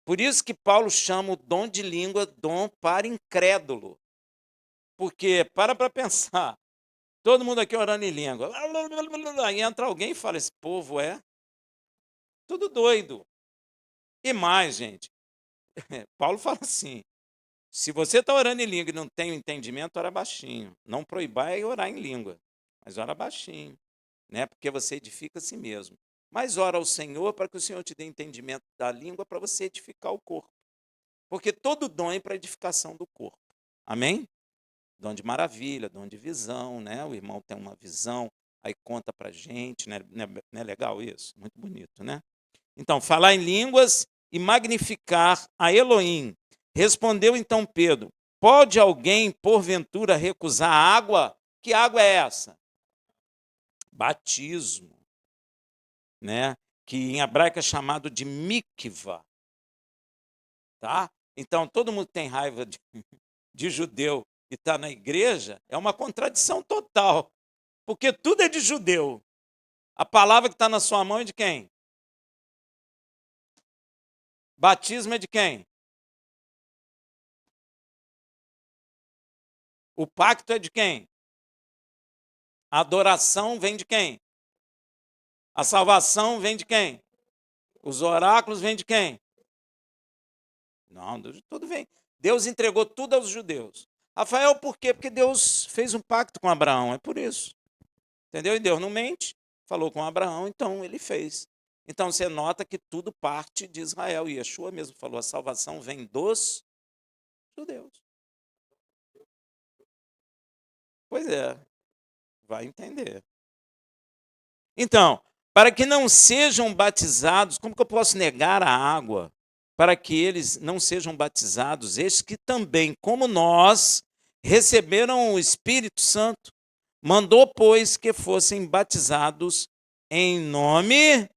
Speaker 1: Por isso que Paulo chama o dom de língua dom para incrédulo. Porque, para pensar, todo mundo aqui orando em língua. Aí entra alguém e fala, esse povo é tudo doido. E mais, gente, Paulo fala assim, se você está orando em língua e não tem o entendimento, ora baixinho. Não proibai orar em língua, mas ora baixinho, né? Porque você edifica a si mesmo. Mas ora ao Senhor para que o Senhor te dê entendimento da língua para você edificar o corpo. Porque todo dom é para edificação do corpo. Amém? Dom de maravilha, dom de visão, né? O irmão tem uma visão, aí conta para a gente, né? Não é legal isso? Muito bonito, né? Então, falar em línguas e magnificar a Elohim. Respondeu então Pedro, pode alguém, porventura, recusar a água? Que água é essa? Batismo, né? Que em hebraico é chamado de mikvah, tá? Então, todo mundo tem raiva de judeu e está na igreja, é uma contradição total. Porque tudo é de judeu. A palavra que está na sua mão é de quem? Batismo é de quem? O pacto é de quem? A adoração vem de quem? A salvação vem de quem? Os oráculos vêm de quem? Não, tudo vem. Deus entregou tudo aos judeus. Rafael, por quê? Porque Deus fez um pacto com Abraão, é por isso. Entendeu? E Deus não mente, falou com Abraão, então ele fez. Então você nota que tudo parte de Israel. E Yeshua mesmo falou, a salvação vem dos judeus. Pois é, vai entender. Então, para que não sejam batizados, como que eu posso negar a água? Para que eles não sejam batizados, estes que também, como nós, receberam o Espírito Santo, mandou, pois, que fossem batizados em nome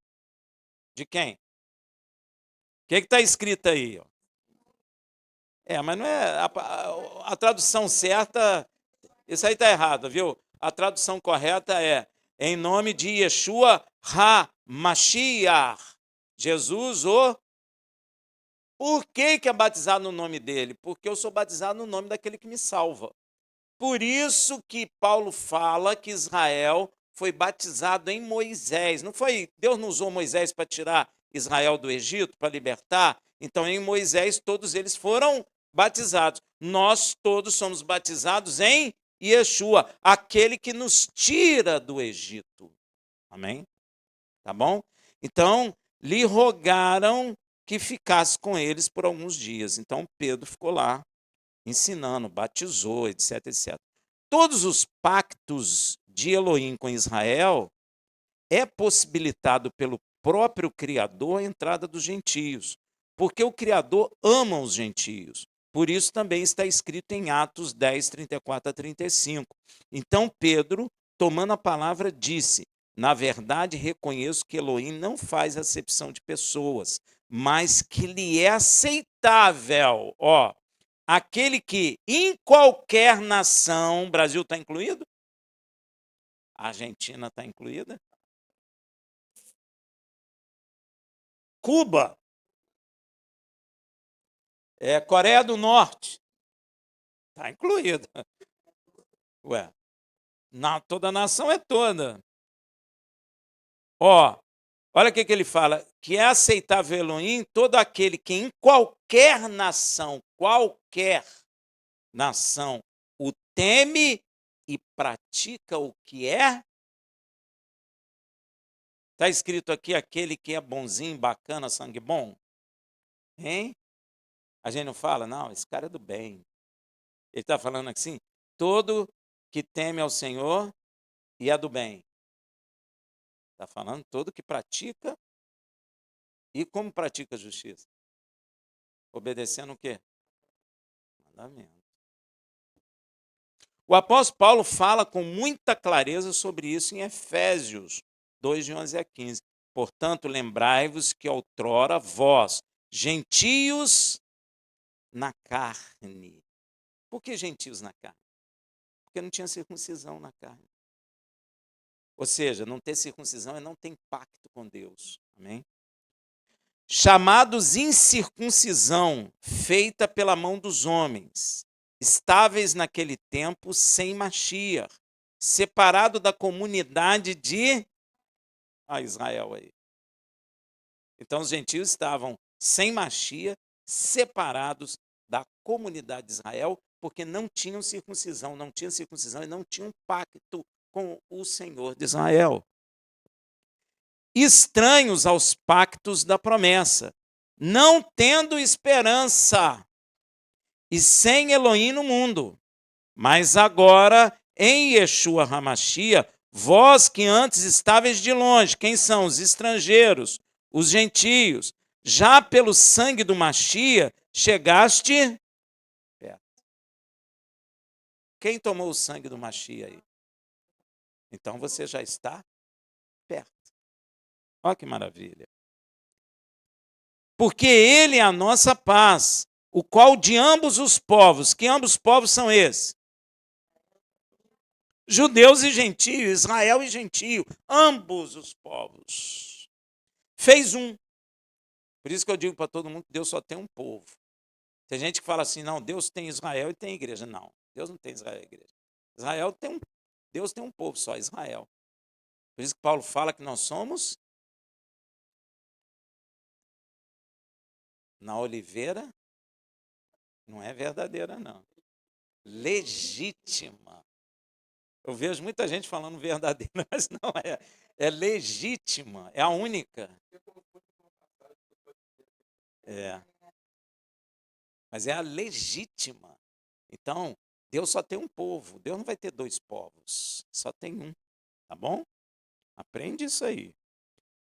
Speaker 1: de quem? O que está escrito aí? Mas não é a tradução certa, isso aí está errado, viu? A tradução correta é em nome de Yeshua HaMashiach, Jesus o... Por que é batizado no nome dele? Porque eu sou batizado no nome daquele que me salva. Por isso que Paulo fala que Israel foi batizado em Moisés. Não foi? Deus não usou Moisés para tirar Israel do Egito, para libertar? Então, em Moisés, todos eles foram batizados. Nós todos somos batizados em Yeshua, aquele que nos tira do Egito. Amém? Tá bom? Então, lhe rogaram que ficasse com eles por alguns dias. Então, Pedro ficou lá, ensinando, batizou, etc, etc. Todos os pactos de Elohim com Israel é possibilitado pelo próprio Criador a entrada dos gentios, porque o Criador ama os gentios. Por isso também está escrito em Atos 10, 34 a 35. Então Pedro, tomando a palavra, disse: na verdade, reconheço que Elohim não faz acepção de pessoas, mas que lhe é aceitável, aquele que em qualquer nação, Brasil está incluído? A Argentina está incluída? Cuba? Coreia do Norte? Está incluída. Ué, toda nação é toda. Olha o que ele fala, que é aceitável Elohim todo aquele que em qualquer nação, o teme e pratica o que é. Está escrito aqui, aquele que é bonzinho, bacana, sangue bom. Hein? A gente não fala, não, esse cara é do bem. Ele está falando assim, todo que teme ao Senhor e é do bem. Está falando todo que pratica. E como pratica a justiça? Obedecendo o quê? Mandamento. O apóstolo Paulo fala com muita clareza sobre isso em Efésios 2, de 11 a 15. Portanto, lembrai-vos que outrora vós, gentios na carne. Por que gentios na carne? Porque não tinha circuncisão na carne. Ou seja, não ter circuncisão é não ter pacto com Deus. Amém? Chamados incircuncisão, feita pela mão dos homens, estáveis naquele tempo sem Mashiach, separado da comunidade de Israel aí. Então os gentios estavam sem Mashiach, separados da comunidade de Israel, porque não tinham circuncisão, e não tinham pacto com o Senhor de Israel. Estranhos aos pactos da promessa, não tendo esperança e sem Elohim no mundo. Mas agora, em Yeshua HaMashiach, vós que antes estáveis de longe, quem são? Os estrangeiros, os gentios, já pelo sangue do Mashiach, chegaste perto. Quem tomou o sangue do Mashiach aí? Então você já está perto. Olha que maravilha. Porque ele é a nossa paz, o qual de ambos os povos, que ambos os povos são esses? Judeus e gentios, Israel e gentio, ambos os povos. Fez um. Por isso que eu digo para todo mundo que Deus só tem um povo. Tem gente que fala assim, não, Deus tem Israel e tem igreja. Não, Deus não tem Israel e igreja. Deus tem um povo só, Israel. Por isso que Paulo fala que nós somos na oliveira, não é verdadeira, não. Legítima. Eu vejo muita gente falando verdadeira, mas não é. É legítima, é a única. É. Mas é a legítima. Então, Deus só tem um povo. Deus não vai ter dois povos. Só tem um. Tá bom? Aprende isso aí.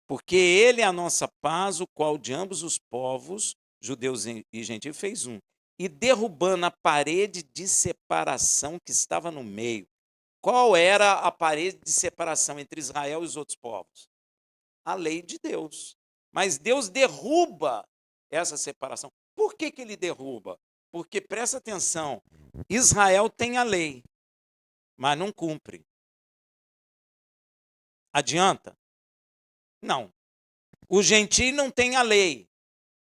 Speaker 1: Porque ele é a nossa paz, o qual de ambos os povos, judeus e gentios, fez um. E derrubando a parede de separação que estava no meio. Qual era a parede de separação entre Israel e os outros povos? A lei de Deus. Mas Deus derruba essa separação. Por que ele derruba? Porque, presta atenção, Israel tem a lei, mas não cumpre. Adianta? Não. O gentio não tem a lei.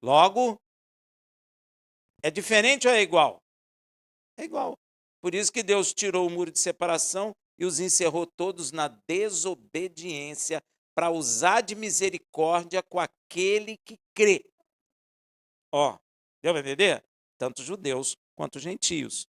Speaker 1: Logo, é diferente ou é igual? É igual. Por isso que Deus tirou o muro de separação e os encerrou todos na desobediência para usar de misericórdia com aquele que crê. Ó, deu para entender? Tanto judeus quanto gentios.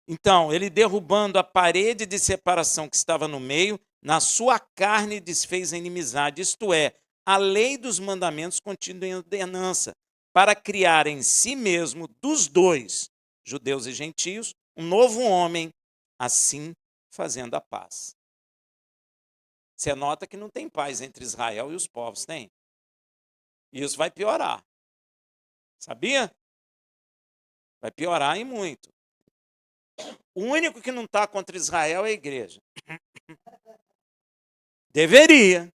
Speaker 1: Então, ele derrubando a parede de separação que estava no meio, na sua carne desfez a inimizade, isto é, a lei dos mandamentos contida em ordenança, para criar em si mesmo, dos dois, judeus e gentios, um novo homem, assim fazendo a paz. Você nota que não tem paz entre Israel e os povos, tem? E isso vai piorar. Sabia? Vai piorar e muito. O único que não está contra Israel é a igreja. Deveria.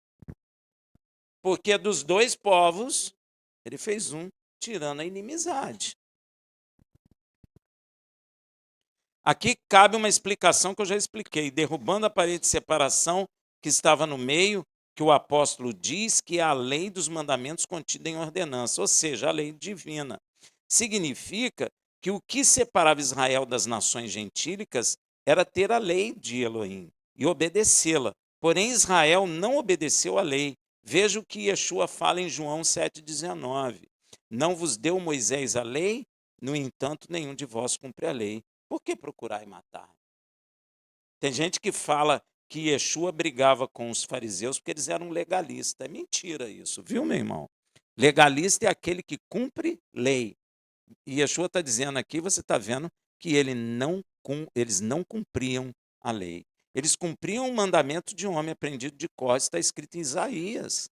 Speaker 1: Porque dos dois povos, ele fez um, tirando a inimizade. Aqui cabe uma explicação que eu já expliquei. Derrubando a parede de separação que estava no meio, que o apóstolo diz que é a lei dos mandamentos contida em ordenança, ou seja, a lei divina. Significa que o que separava Israel das nações gentílicas era ter a lei de Elohim e obedecê-la. Porém, Israel não obedeceu a lei. Veja o que Yeshua fala em João 7,19. Não vos deu Moisés a lei, no entanto, nenhum de vós cumpre a lei. Por que procurar e matar? Tem gente que fala que Yeshua brigava com os fariseus porque eles eram legalistas. É mentira isso, viu, meu irmão? Legalista é aquele que cumpre lei. E Yeshua está dizendo aqui, você está vendo, que eles não cumpriam a lei. Eles cumpriam o mandamento de um homem aprendido de cor, está escrito em Isaías.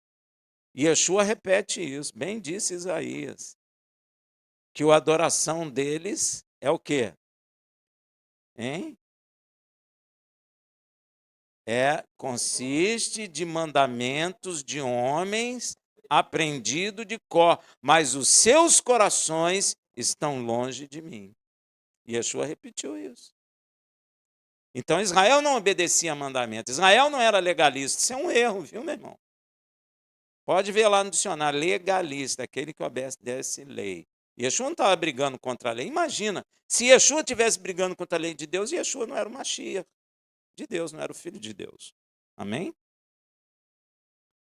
Speaker 1: E Yeshua repete isso, bem disse Isaías, que a adoração deles é o quê? Hein? Consiste de mandamentos de homens aprendido de cor, mas os seus corações estão longe de mim. E Yeshua repetiu isso. Então Israel não obedecia a mandamento. Israel não era legalista. Isso é um erro, viu, meu irmão? Pode ver lá no dicionário, legalista, aquele que obedece lei. Yeshua não estava brigando contra a lei. Imagina, se Yeshua estivesse brigando contra a lei de Deus, Yeshua não era o Mashiach de Deus, não era o Filho de Deus. Amém?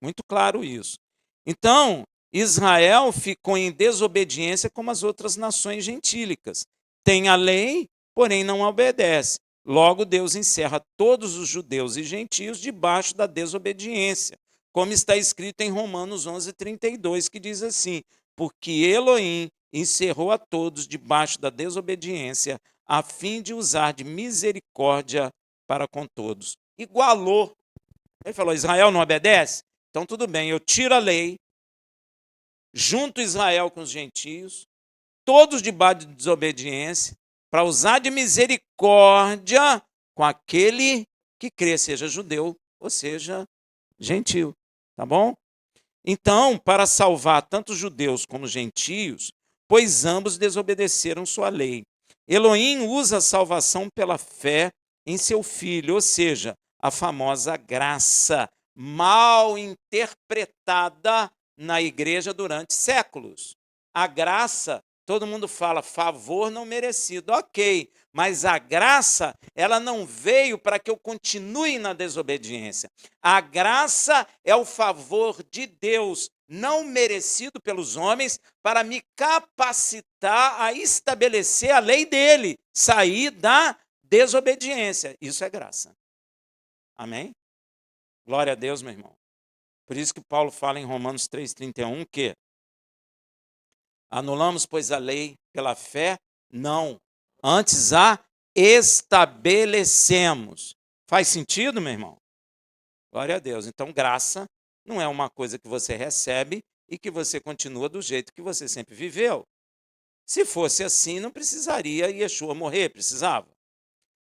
Speaker 1: Muito claro isso. Então, Israel ficou em desobediência como as outras nações gentílicas. Tem a lei, porém não a obedece. Logo, Deus encerra todos os judeus e gentios debaixo da desobediência, como está escrito em Romanos 11:32, que diz assim: porque Elohim encerrou a todos debaixo da desobediência, a fim de usar de misericórdia para com todos. Igualou. Ele falou: Israel não obedece? Então tudo bem, eu tiro a lei, junto Israel com os gentios, todos debaixo de desobediência, para usar de misericórdia com aquele que crê, seja judeu ou seja gentio. Tá bom? Então, para salvar tanto judeus como gentios, pois ambos desobedeceram sua lei. Elohim usa a salvação pela fé em seu Filho, ou seja, a famosa graça, mal interpretada na igreja durante séculos. A graça, todo mundo fala, favor não merecido, ok, mas a graça, ela não veio para que eu continue na desobediência. A graça é o favor de Deus, não merecido pelos homens, para me capacitar a estabelecer a lei dele, sair da desobediência. Isso é graça. Amém? Glória a Deus, meu irmão. Por isso que Paulo fala em Romanos 3,31 que anulamos, pois, a lei pela fé? Não. Antes a estabelecemos. Faz sentido, meu irmão? Glória a Deus. Então, graça não é uma coisa que você recebe e que você continua do jeito que você sempre viveu. Se fosse assim, não precisaria Yeshua morrer, precisava.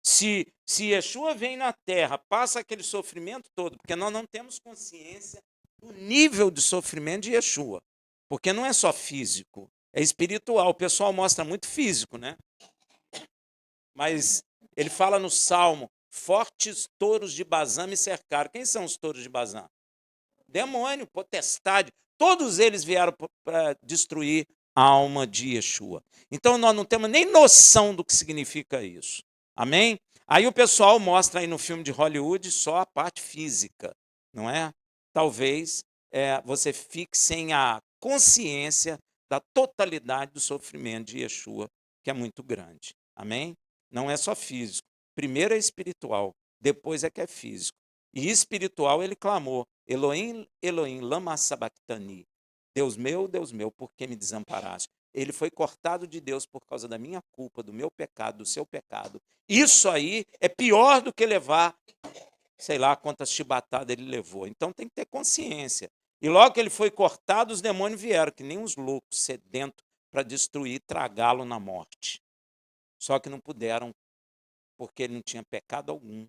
Speaker 1: Se Yeshua vem na terra, passa aquele sofrimento todo, porque nós não temos consciência do nível de sofrimento de Yeshua, porque não é só físico, é espiritual. O pessoal mostra muito físico, né? Mas ele fala no Salmo, fortes touros de Bazã me cercaram. Quem são os touros de Bazã? Demônio, potestade, todos eles vieram para destruir a alma de Yeshua. Então nós não temos nem noção do que significa isso. Amém? Aí o pessoal mostra aí no filme de Hollywood só a parte física, não é? Talvez você fique sem a consciência da totalidade do sofrimento de Yeshua, que é muito grande. Amém? Não é só físico. Primeiro é espiritual, depois é que é físico. E espiritual ele clamou, Elohim, Elohim, lama sabachthani. Deus meu, por que me desamparaste? Ele foi cortado de Deus por causa da minha culpa, do meu pecado, do seu pecado. Isso aí é pior do que levar, sei lá quantas chibatadas ele levou. Então tem que ter consciência. E logo que ele foi cortado, os demônios vieram, que nem uns loucos, sedentos para destruir, tragá-lo na morte. Só que não puderam, porque ele não tinha pecado algum.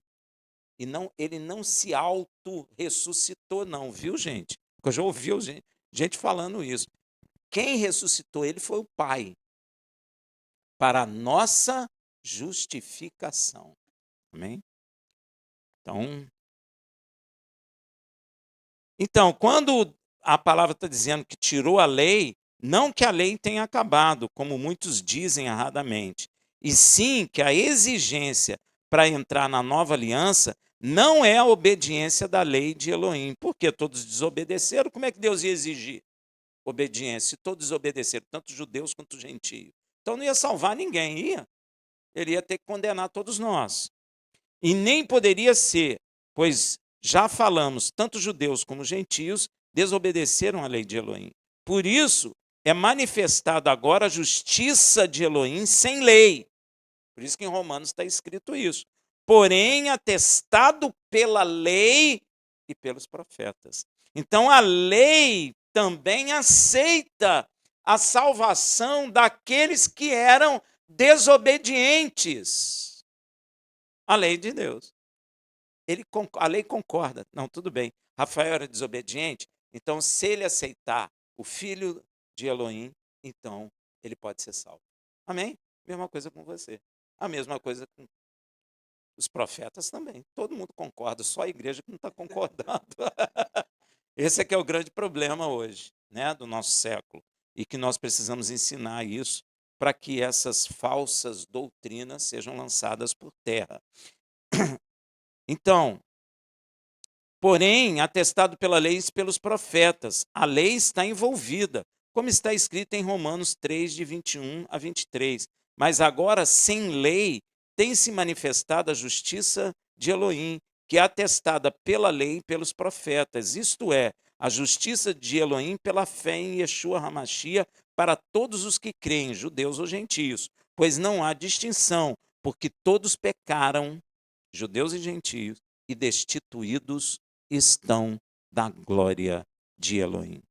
Speaker 1: E ele não se auto-ressuscitou, não, viu, gente? Porque eu já ouvi gente falando isso. Quem ressuscitou ele foi o Pai, para a nossa justificação. Amém? Então, quando a palavra está dizendo que tirou a lei, não que a lei tenha acabado, como muitos dizem erradamente, e sim que a exigência para entrar na nova aliança não é a obediência da lei de Elohim, porque todos desobedeceram, como é que Deus ia exigir obediência? Se todos desobedeceram, tanto judeus quanto gentios. Então não ia salvar ninguém, ia. Ele ia ter que condenar todos nós. E nem poderia ser, pois já falamos, tanto judeus como gentios desobedeceram a lei de Elohim. Por isso, é manifestada agora a justiça de Elohim sem lei. Por isso que em Romanos está escrito isso. Porém, atestado pela lei e pelos profetas. Então, a lei também aceita a salvação daqueles que eram desobedientes à lei de Deus. A lei concorda. Não, tudo bem. Rafael era desobediente, então se ele aceitar o filho de Elohim, então ele pode ser salvo. Amém? Mesma coisa com você. A mesma coisa com os profetas também. Todo mundo concorda, só a igreja que não está concordando. Esse é que é o grande problema hoje, né, do nosso século. E que nós precisamos ensinar isso para que essas falsas doutrinas sejam lançadas por terra. Então, porém, atestado pela lei e pelos profetas, a lei está envolvida, como está escrito em Romanos 3, de 21 a 23. Mas agora, sem lei, tem se manifestado a justiça de Elohim, que é atestada pela lei e pelos profetas, isto é, a justiça de Elohim pela fé em Yeshua HaMashiach para todos os que creem, judeus ou gentios, pois não há distinção, porque todos pecaram, judeus e gentios, e destituídos estão da glória de Elohim.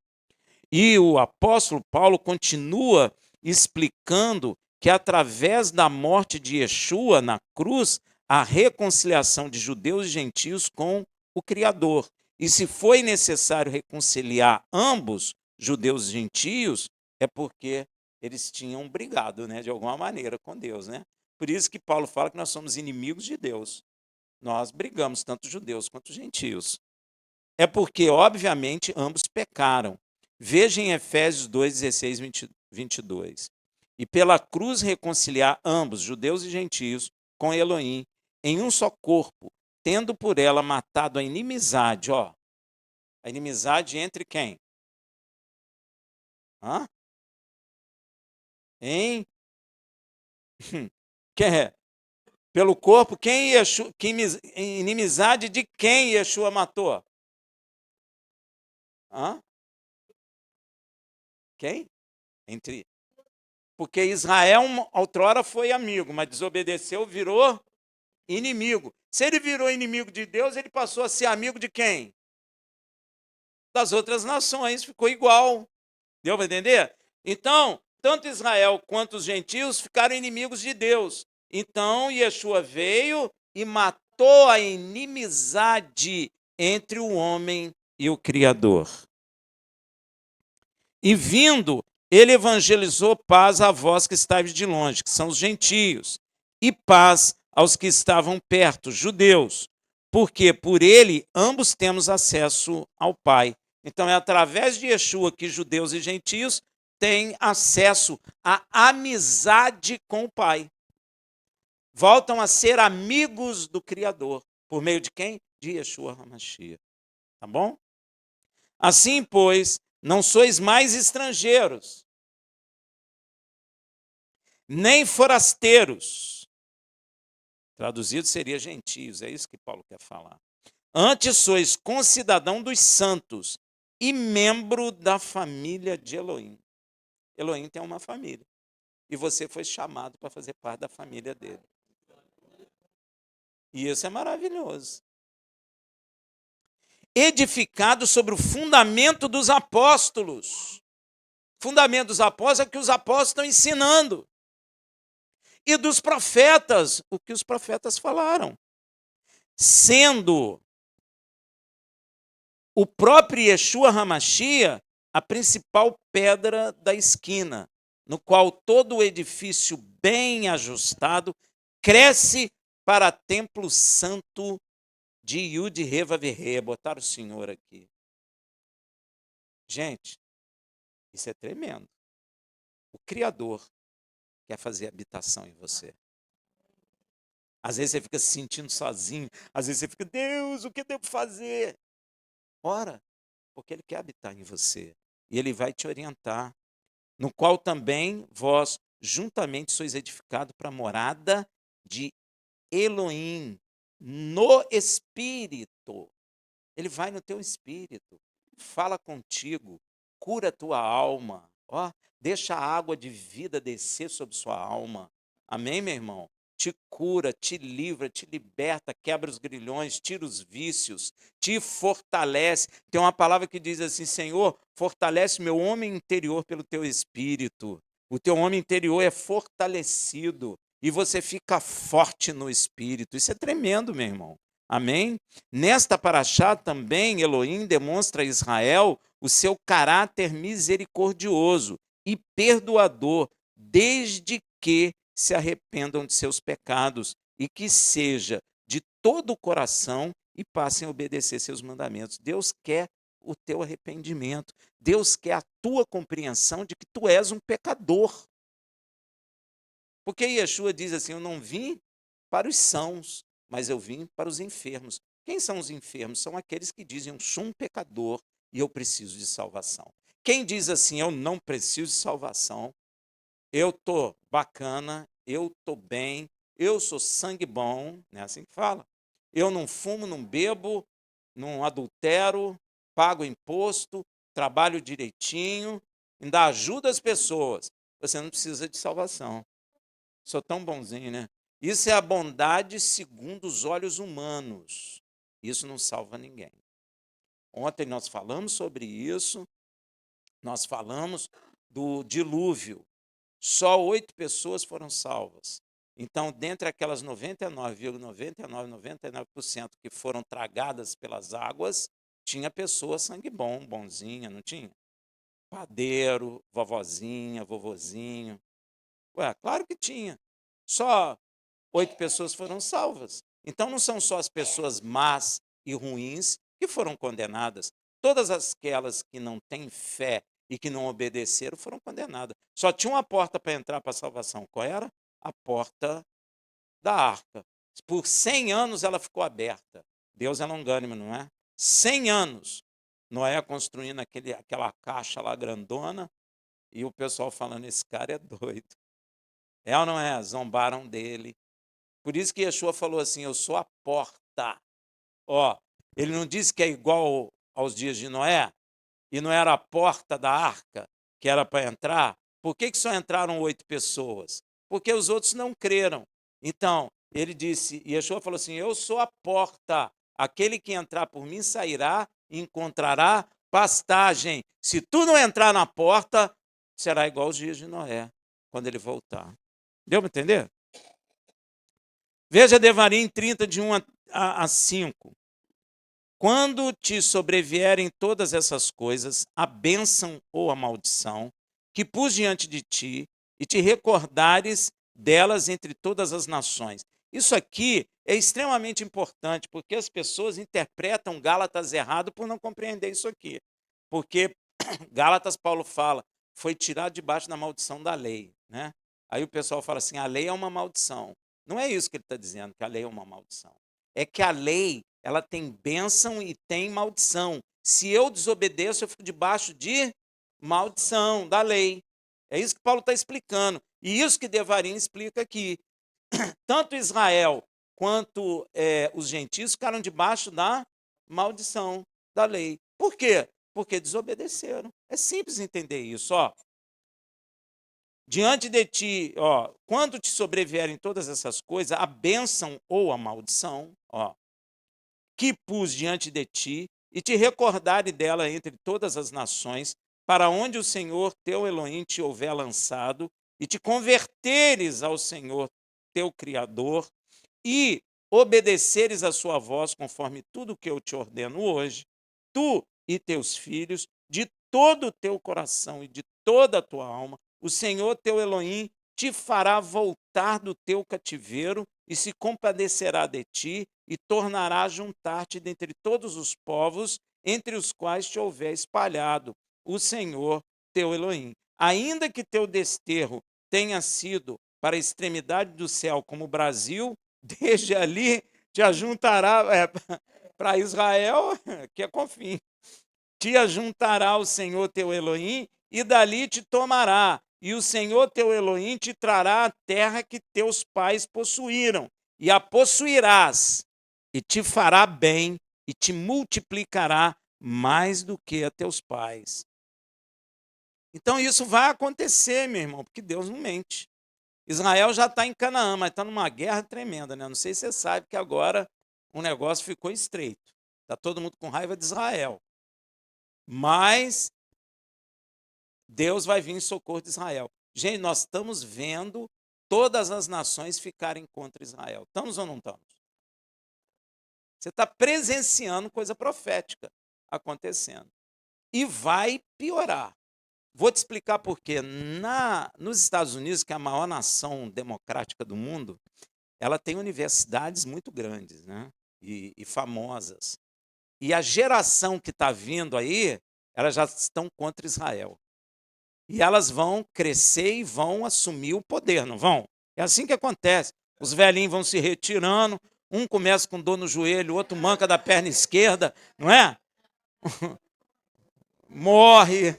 Speaker 1: E o apóstolo Paulo continua explicando que através da morte de Yeshua na cruz, a reconciliação de judeus e gentios com o Criador. E se foi necessário reconciliar ambos, judeus e gentios, é porque eles tinham brigado, né, de alguma maneira com Deus, né? Por isso que Paulo fala que nós somos inimigos de Deus. Nós brigamos, tanto judeus quanto gentios. É porque, obviamente, ambos pecaram. Veja em Efésios 2, 16, 22. E pela cruz reconciliar ambos, judeus e gentios, com Elohim, em um só corpo, tendo por ela matado a inimizade. Ó, a inimizade entre quem? Hã? Em? Quem é? Pelo corpo, quem Yeshua, inimizade de quem Yeshua matou? Hã? Quem? Entre. Porque Israel outrora foi amigo, mas desobedeceu, virou inimigo. Se ele virou inimigo de Deus, ele passou a ser amigo de quem? Das outras nações, ficou igual. Deu para entender? Então, tanto Israel quanto os gentios ficaram inimigos de Deus. Então, Yeshua veio e matou a inimizade entre o homem e o Criador. E vindo, ele evangelizou paz a vós que estáis de longe, que são os gentios, e paz aos que estavam perto, judeus, porque por ele ambos temos acesso ao Pai. Então é através de Yeshua que judeus e gentios têm acesso à amizade com o Pai. Voltam a ser amigos do Criador. Por meio de quem? De Yeshua HaMashiach. Tá bom? Assim, pois, não sois mais estrangeiros, nem forasteiros. Traduzido seria gentios, é isso que Paulo quer falar. Antes sois concidadão dos santos e membro da família de Elohim. Elohim tem uma família. E você foi chamado para fazer parte da família dele. E isso é maravilhoso. Edificado sobre o fundamento dos apóstolos. Fundamento dos apóstolos é o que os apóstolos estão ensinando. E dos profetas, o que os profetas falaram. Sendo o próprio Yeshua HaMashiach a principal pedra da esquina, no qual todo o edifício bem ajustado cresce para templo santo de Yud Reva Verre. Botaram o Senhor aqui. Gente, isso é tremendo. O Criador quer fazer habitação em você. Às vezes você fica se sentindo sozinho, às vezes você fica, Deus, o que eu devo fazer? Ora, porque Ele quer habitar em você. E Ele vai te orientar. No qual também vós juntamente sois edificados para a morada de Elohim, no Espírito. Ele vai no teu espírito, fala contigo, cura a tua alma. Ó, deixa a água de vida descer sobre sua alma. Amém, meu irmão? Te cura, te livra, te liberta, quebra os grilhões, tira os vícios, te fortalece. Tem uma palavra que diz assim: Senhor, fortalece meu homem interior pelo teu espírito. O teu homem interior é fortalecido e você fica forte no espírito. Isso é tremendo, meu irmão. Amém? Nesta paraxá também Elohim demonstra a Israel o seu caráter misericordioso e perdoador, desde que se arrependam de seus pecados e que seja de todo o coração e passem a obedecer seus mandamentos. Deus quer o teu arrependimento. Deus quer a tua compreensão de que tu és um pecador. Porque Yeshua diz assim: eu não vim para os sãos, mas eu vim para os enfermos. Quem são os enfermos? São aqueles que dizem: eu sou um pecador e eu preciso de salvação. Quem diz assim: eu não preciso de salvação, eu estou bacana, eu estou bem, eu sou sangue bom, não é assim que fala? Eu não fumo, não bebo, não adultero, pago imposto, trabalho direitinho, ainda ajudo as pessoas. Você não precisa de salvação. Sou tão bonzinho, né? Isso é a bondade segundo os olhos humanos. Isso não salva ninguém. Ontem nós falamos sobre isso, nós falamos do dilúvio. Só 8 pessoas foram salvas. Então, dentre aquelas 99,99% que foram tragadas pelas águas, tinha pessoa sangue bom, bonzinha, não tinha? padeiro, vovozinha, vovozinho. Ué, claro que tinha. Só 8 pessoas foram salvas. Então não são só as pessoas más e ruins que foram condenadas. Todas aquelas que não têm fé e que não obedeceram foram condenadas. Só tinha uma porta para entrar para a salvação. Qual era? A porta da arca. Por 100 anos ela ficou aberta. Deus é longânimo, não é? 100 anos. Noé construindo aquela caixa lá grandona e o pessoal falando, esse cara é doido. É ou não é? Zombaram dele. Por isso que Yeshua falou assim, eu sou a porta. Ó, ele não disse que é igual aos dias de Noé? E não era a porta da arca que era para entrar? Por que só entraram 8 pessoas? Porque os outros não creram. Então, ele disse, Yeshua falou assim, eu sou a porta. Aquele que entrar por mim sairá e encontrará pastagem. Se tu não entrar na porta, será igual aos dias de Noé, quando ele voltar. Deu para entender? Veja Devarim 30, de 1 a 5. Quando te sobrevierem todas essas coisas, a bênção ou a maldição, que pus diante de ti, e te recordares delas entre todas as nações. Isso aqui é extremamente importante, porque as pessoas interpretam Gálatas errado por não compreender isso aqui. Porque Gálatas, Paulo fala, foi tirado debaixo da maldição da lei. Né? Aí o pessoal fala assim, a lei é uma maldição. Não é isso que ele está dizendo, que a lei é uma maldição. É que a lei, ela tem bênção e tem maldição. Se eu desobedeço, eu fico debaixo de maldição da lei. É isso que Paulo está explicando. E isso que Devarim explica aqui. Tanto Israel quanto os gentios ficaram debaixo da maldição da lei. Por quê? Porque desobedeceram. É simples entender isso. Ó. Diante de ti, ó, quando te sobrevierem todas essas coisas, a bênção ou a maldição, ó, que pus diante de ti, e te recordare dela entre todas as nações, para onde o Senhor teu Elohim te houver lançado, e te converteres ao Senhor teu Criador, e obedeceres a sua voz, conforme tudo que eu te ordeno hoje, tu e teus filhos, de todo o teu coração e de toda a tua alma, o Senhor teu Elohim te fará voltar do teu cativeiro e se compadecerá de ti e tornará a juntar-te dentre todos os povos entre os quais te houver espalhado o Senhor teu Elohim. Ainda que teu desterro tenha sido para a extremidade do céu, como o Brasil, desde ali te ajuntará para Israel, que é confim. Te ajuntará o Senhor teu Elohim e dali te tomará. E o Senhor teu Elohim te trará a terra que teus pais possuíram, e a possuirás, e te fará bem, e te multiplicará mais do que a teus pais. Então isso vai acontecer, meu irmão, porque Deus não mente. Israel já está em Canaã, mas está numa guerra tremenda, né? Não sei se você sabe que agora o negócio ficou estreito. Está todo mundo com raiva de Israel. Mas Deus vai vir em socorro de Israel. Gente, nós estamos vendo todas as nações ficarem contra Israel. Estamos ou não estamos? Você está presenciando coisa profética acontecendo. E vai piorar. Vou te explicar por quê. Nos Estados Unidos, que é a maior nação democrática do mundo, ela tem universidades muito grandes, né? E famosas. E a geração que está vindo aí, elas já estão contra Israel. E elas vão crescer e vão assumir o poder, não vão? É assim que acontece. Os velhinhos vão se retirando, um começa com dor no joelho, o outro manca da perna esquerda, não é? Morre.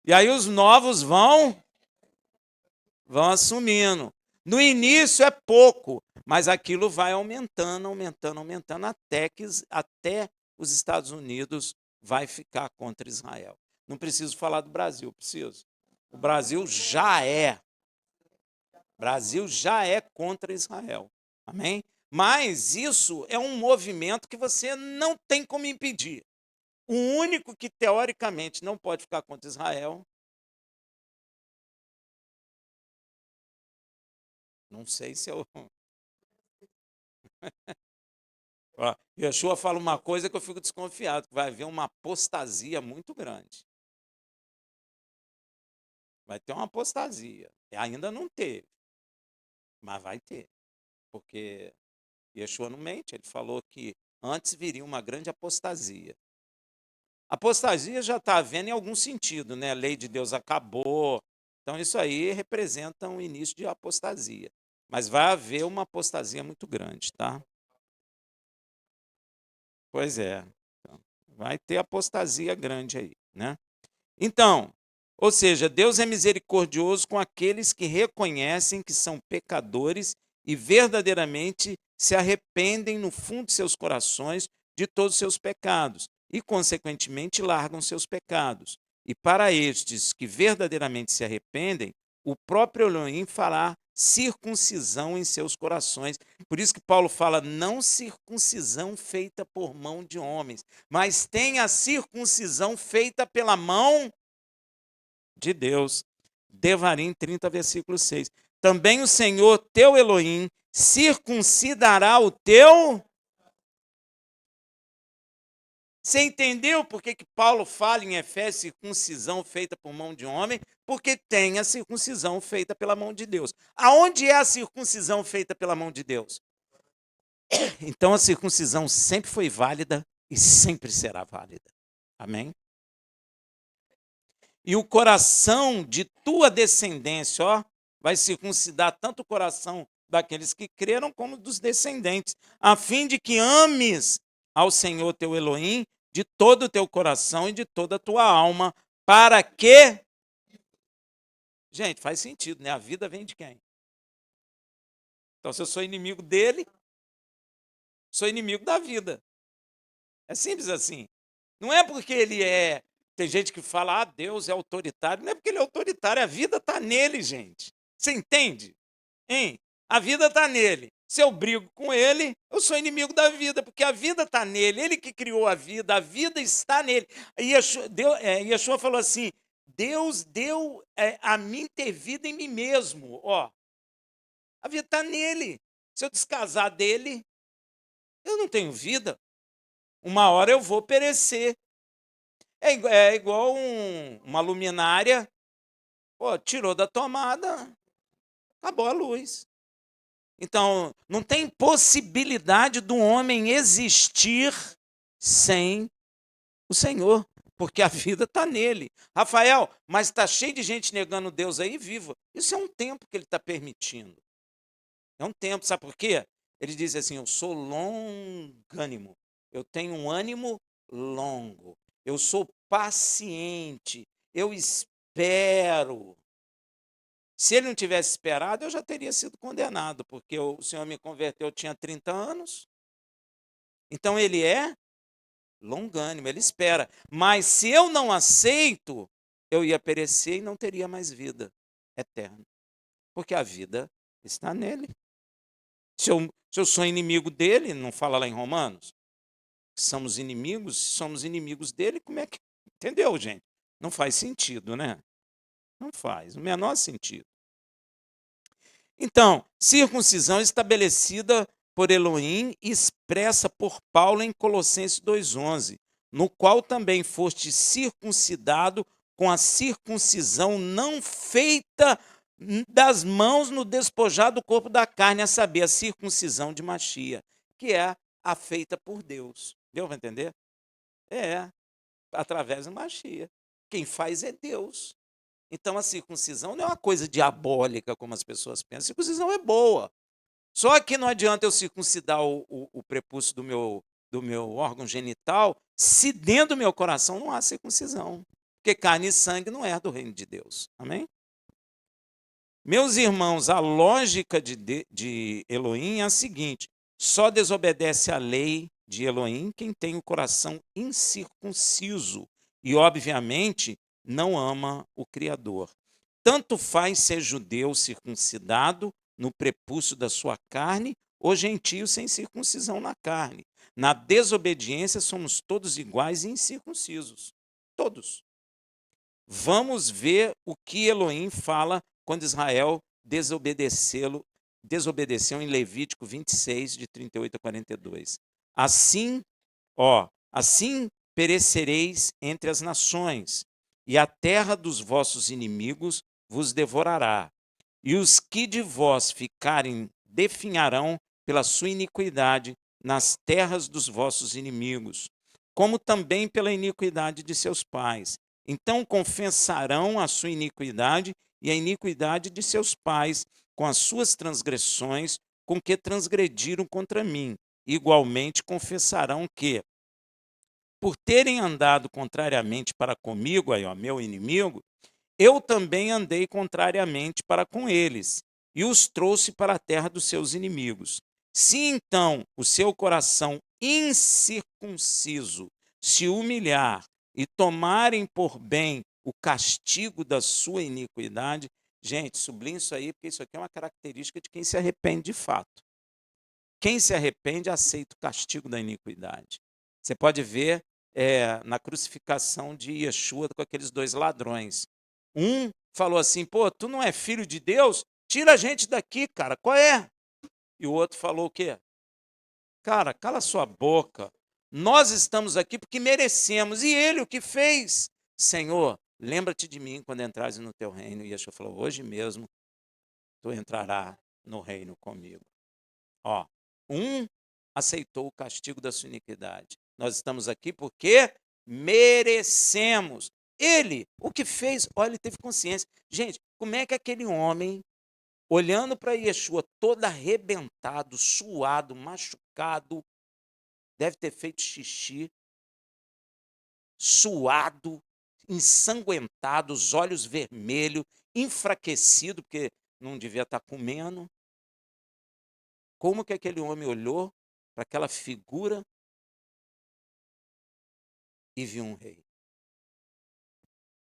Speaker 1: E aí os novos vão assumindo. No início é pouco, mas aquilo vai aumentando, aumentando, aumentando, até os Estados Unidos vai ficar contra Israel. Não preciso falar do Brasil, preciso. O Brasil já é. Brasil já é contra Israel. Amém? Mas isso é um movimento que você não tem como impedir. O único que, teoricamente, não pode ficar contra Israel, não sei se eu... Yeshua fala uma coisa que eu fico desconfiado, que vai haver uma apostasia muito grande. Vai ter uma apostasia. Ainda não teve, mas vai ter. Porque Yeshua não mente, ele falou que antes viria uma grande apostasia. Apostasia já está havendo em algum sentido, né? A lei de Deus acabou. Então, isso aí representa um início de apostasia. Mas vai haver uma apostasia muito grande, tá? Pois é. Então, vai ter apostasia grande aí, né? Então, ou seja, Deus é misericordioso com aqueles que reconhecem que são pecadores e verdadeiramente se arrependem no fundo de seus corações de todos os seus pecados e, consequentemente, largam seus pecados. E para estes que verdadeiramente se arrependem, o próprio Elohim fará circuncisão em seus corações. Por isso que Paulo fala, não circuncisão feita por mão de homens, mas tem a circuncisão feita pela mão de Deus. Devarim 30, versículo 6. Também o Senhor, teu Elohim, circuncidará o teu. Você entendeu por que Paulo fala em Efésios circuncisão feita por mão de homem? Porque tem a circuncisão feita pela mão de Deus. Aonde é a circuncisão feita pela mão de Deus? Então a circuncisão sempre foi válida e sempre será válida. Amém? E o coração de tua descendência, ó, vai circuncidar tanto o coração daqueles que creram como dos descendentes, a fim de que ames ao Senhor teu Elohim de todo o teu coração e de toda a tua alma, para que... Gente, faz sentido, né? A vida vem de quem? Então, se eu sou inimigo dele, sou inimigo da vida. É simples assim. Não é porque ele é... Tem gente que fala, Deus é autoritário. Não é porque ele é autoritário, a vida está nele, gente. Você entende? Hein? A vida está nele. Se eu brigo com ele, eu sou inimigo da vida, porque a vida está nele, ele que criou a vida está nele. E Yeshua falou assim, Deus deu a mim ter vida em mim mesmo. Ó, a vida está nele. Se eu descasar dele, eu não tenho vida. Uma hora eu vou perecer. É igual uma luminária, pô, tirou da tomada, acabou a luz. Então, não tem possibilidade do homem existir sem o Senhor, porque a vida está nele. Rafael, mas está cheio de gente negando Deus aí viva. Isso é um tempo que ele está permitindo. É um tempo, sabe por quê? Ele diz assim, eu sou longânimo, eu tenho um ânimo longo, eu sou paciente, eu espero. Se ele não tivesse esperado, eu já teria sido condenado, porque o Senhor me converteu, eu tinha 30 anos. Então ele é longânimo, ele espera. Mas se eu não aceito, eu ia perecer e não teria mais vida eterna. Porque a vida está nele. Se eu sou inimigo dele, não fala lá em Romanos? Somos inimigos, se somos inimigos dele, como é que... Entendeu, gente? Não faz sentido, né? Não faz, o menor sentido. Então, circuncisão estabelecida por Elohim e expressa por Paulo em Colossenses 2,11, no qual também foste circuncidado com a circuncisão não feita das mãos no despojar do corpo da carne, a saber, a circuncisão de Machia, que é a feita por Deus. Deu para entender? É, através do Machia. Quem faz é Deus. Então a circuncisão não é uma coisa diabólica, como as pessoas pensam. A circuncisão é boa. Só que não adianta eu circuncidar o prepúcio do meu órgão genital se dentro do meu coração não há circuncisão. Porque carne e sangue não é do reino de Deus. Amém? Meus irmãos, a lógica de Elohim é a seguinte: só desobedece à lei de Elohim quem tem o coração incircunciso e, obviamente, não ama o Criador. Tanto faz ser judeu circuncidado no prepúcio da sua carne ou gentio sem circuncisão na carne. Na desobediência somos todos iguais e incircuncisos. Todos. Vamos ver o que Elohim fala quando Israel desobedeceu em Levítico 26, de 38 a 42. Assim perecereis entre as nações, e a terra dos vossos inimigos vos devorará, e os que de vós ficarem definharão pela sua iniquidade nas terras dos vossos inimigos, como também pela iniquidade de seus pais. Então confessarão a sua iniquidade e a iniquidade de seus pais com as suas transgressões, com que transgrediram contra mim. Igualmente confessarão que, por terem andado contrariamente para comigo, aí, ó, meu inimigo, eu também andei contrariamente para com eles, e os trouxe para a terra dos seus inimigos. Se então o seu coração incircunciso se humilhar e tomarem por bem o castigo da sua iniquidade, gente, sublinhe isso aí, porque isso aqui é uma característica de quem se arrepende de fato. Quem se arrepende aceita o castigo da iniquidade. Você pode ver na crucificação de Yeshua com aqueles dois ladrões. Um falou assim, pô, tu não é filho de Deus? Tira a gente daqui, cara, qual é? E o outro falou o quê? Cara, cala sua boca. Nós estamos aqui porque merecemos. E ele o que fez? Senhor, lembra-te de mim quando entrares no teu reino. E Yeshua falou, hoje mesmo tu entrarás no reino comigo. Ó, um aceitou o castigo da sua iniquidade. Nós estamos aqui porque merecemos. Ele, o que fez? Olha, ele teve consciência. Gente, como é que aquele homem, olhando para Yeshua todo arrebentado, suado, machucado, deve ter feito xixi, suado, ensanguentado, os olhos vermelhos, enfraquecido, porque não devia estar comendo. Como que aquele homem olhou para aquela figura e viu um rei?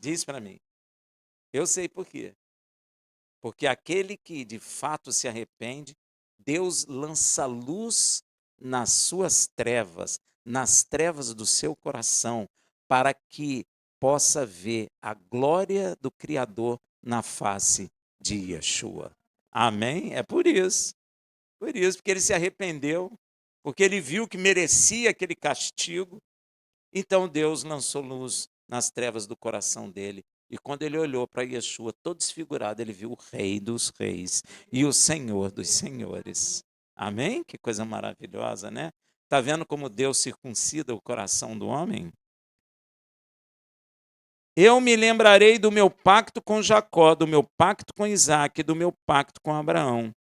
Speaker 1: Diz para mim. Eu sei por quê. Porque aquele que de fato se arrepende, Deus lança luz nas suas trevas, nas trevas do seu coração, para que possa ver a glória do Criador na face de Yeshua. Amém? É por isso. Por isso, porque ele se arrependeu, porque ele viu que merecia aquele castigo. Então Deus lançou luz nas trevas do coração dele. E quando ele olhou para Yeshua, todo desfigurado, ele viu o Rei dos Reis e o Senhor dos Senhores. Amém? Que coisa maravilhosa, né? Está vendo como Deus circuncida o coração do homem? Eu me lembrarei do meu pacto com Jacó, do meu pacto com Isaac, do meu pacto com Abraão.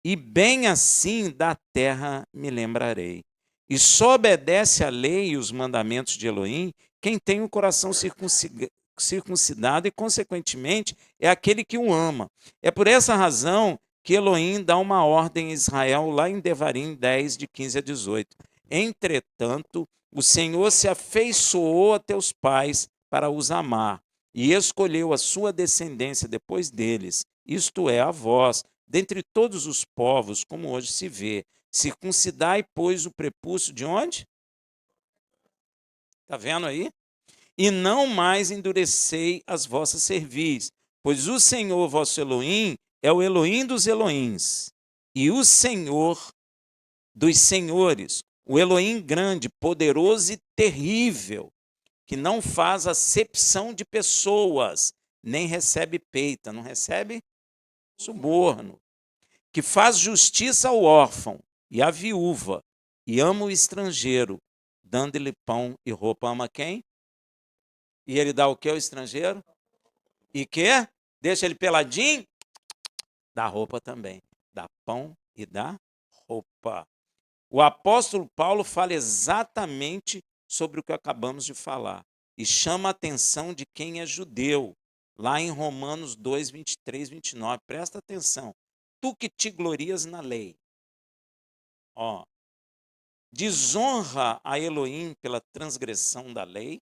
Speaker 1: E bem assim da terra me lembrarei. E só obedece a lei e os mandamentos de Elohim quem tem o coração circuncidado e, consequentemente, é aquele que o ama. É por essa razão que Elohim dá uma ordem a Israel lá em Devarim 10, de 15 a 18. Entretanto, o Senhor se afeiçoou a teus pais para os amar e escolheu a sua descendência depois deles, isto é, a vós, dentre todos os povos, como hoje se vê. Circuncidai, pois, o prepúcio de onde? Está vendo aí? E não mais endurecei as vossas cerviz, pois o Senhor vosso Elohim é o Elohim dos Elohims, e o Senhor dos senhores, o Elohim grande, poderoso e terrível, que não faz acepção de pessoas, nem recebe peita, não recebe suborno, que faz justiça ao órfão e à viúva, e ama o estrangeiro, dando-lhe pão e roupa. Ama quem? E ele dá o que ao estrangeiro? E quê? Deixa ele peladinho? Dá roupa também. Dá pão e dá roupa. O apóstolo Paulo fala exatamente sobre o que acabamos de falar. E chama a atenção de quem é judeu. Lá em Romanos 2, 23, 29. Presta atenção. Tu que te glorias na lei. Ó, desonra a Elohim pela transgressão da lei.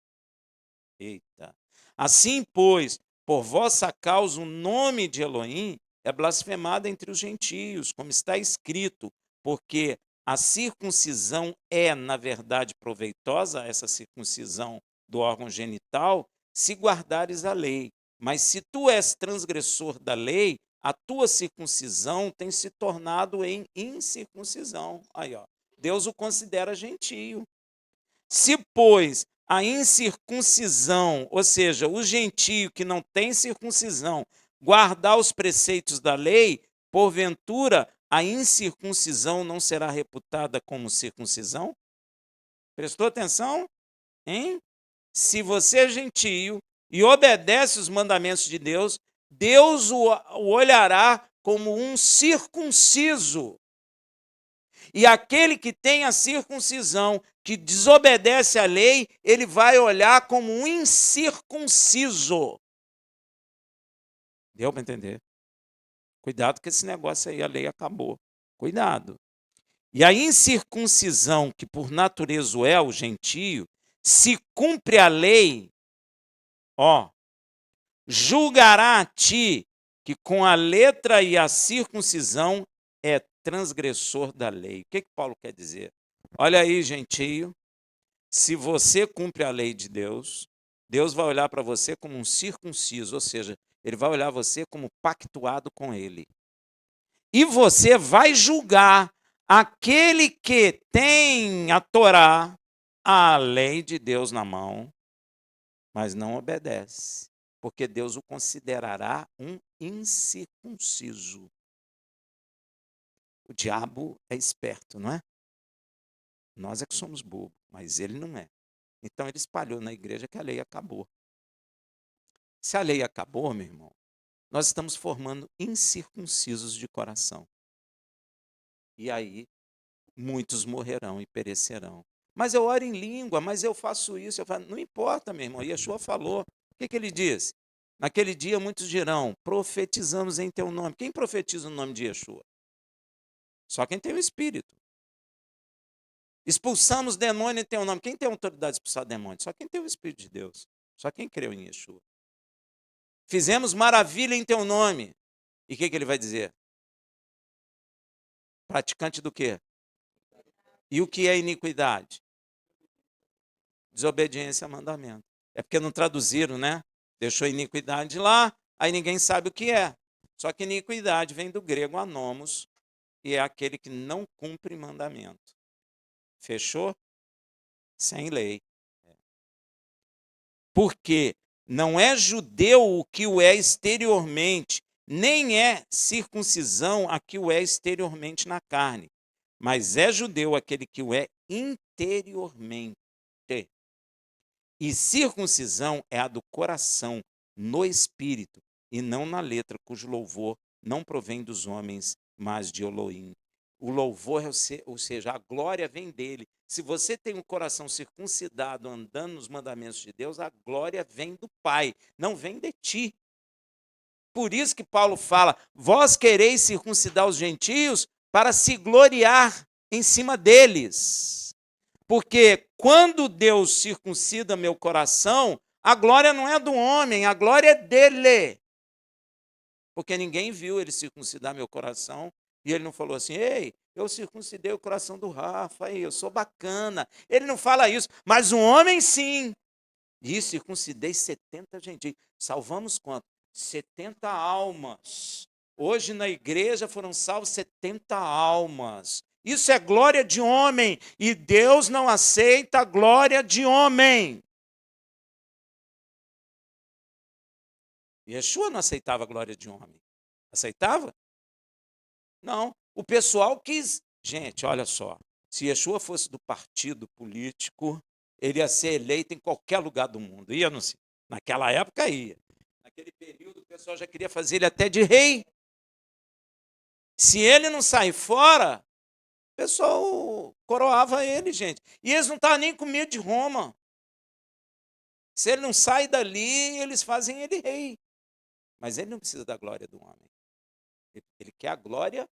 Speaker 1: Eita. Assim, pois, por vossa causa o nome de Elohim é blasfemado entre os gentios, como está escrito, porque a circuncisão é, na verdade, proveitosa, essa circuncisão do órgão genital, se guardares a lei. Mas se tu és transgressor da lei, a tua circuncisão tem se tornado em incircuncisão. Aí, ó, Deus o considera gentio. Se, pois, a incircuncisão, ou seja, o gentio que não tem circuncisão, guardar os preceitos da lei, porventura a incircuncisão não será reputada como circuncisão? Prestou atenção? Hein? Se você é gentio e obedece os mandamentos de Deus, Deus o olhará como um circunciso. E aquele que tem a circuncisão, que desobedece à lei, ele vai olhar como um incircunciso. Deu para entender? Cuidado com esse negócio aí, a lei acabou. Cuidado. E a incircuncisão, que por natureza é o gentio, se cumpre a lei, julgará a ti que com a letra e a circuncisão é transgressor da lei. O que Paulo quer dizer? Olha aí, gentio, se você cumpre a lei de Deus, Deus vai olhar para você como um circunciso, ou seja, ele vai olhar você como pactuado com ele. E você vai julgar aquele que tem a Torá, a lei de Deus na mão, mas não obedece, porque Deus o considerará um incircunciso. O diabo é esperto, não é? Nós é que somos bobos, mas ele não é. Então ele espalhou na igreja que a lei acabou. Se a lei acabou, meu irmão, nós estamos formando incircuncisos de coração. E aí, muitos morrerão e perecerão. Mas eu oro em língua, mas eu faço isso. Não importa, meu irmão. Yeshua falou. O que ele disse? Naquele dia muitos dirão, profetizamos em teu nome. Quem profetiza o nome de Yeshua? Só quem tem o Espírito. Expulsamos demônio em teu nome. Quem tem autoridade de expulsar demônio? Só quem tem o Espírito de Deus. Só quem creu em Yeshua. Fizemos maravilha em teu nome. E o que ele vai dizer? Praticante do quê? E o que é iniquidade? Desobediência a mandamento. É porque não traduziram, né? Deixou iniquidade lá, aí ninguém sabe o que é. Só que iniquidade vem do grego anomos, e é aquele que não cumpre mandamento. Fechou? Sem lei. Porque não é judeu o que o é exteriormente, nem é circuncisão a que o é exteriormente na carne, mas é judeu aquele que o é interiormente. E circuncisão é a do coração, no espírito, e não na letra, cujo louvor não provém dos homens, mas de Elohim. O louvor, ou seja, a glória vem dele. Se você tem um coração circuncidado, andando nos mandamentos de Deus, a glória vem do Pai, não vem de ti. Por isso que Paulo fala, vós quereis circuncidar os gentios para se gloriar em cima deles. Porque quando Deus circuncida meu coração, a glória não é do homem, a glória é dele. Porque ninguém viu ele circuncidar meu coração e ele não falou assim, ei, eu circuncidei o coração do Rafa, eu sou bacana. Ele não fala isso, mas um homem sim. E circuncidei 70 gentios. Salvamos quanto? 70 almas. Hoje na igreja foram salvos 70 almas. Isso é glória de homem. E Deus não aceita a glória de homem. Yeshua não aceitava a glória de homem. Aceitava? Não. O pessoal quis. Gente, olha só. Se Yeshua fosse do partido político, ele ia ser eleito em qualquer lugar do mundo. Ia, não sei. Naquela época ia. Naquele período o pessoal já queria fazer ele até de rei. Se ele não sair fora, o pessoal coroava ele, gente. E eles não estavam nem com medo de Roma. Se ele não sai dali, eles fazem ele rei. Mas ele não precisa da glória do homem. Ele quer a glória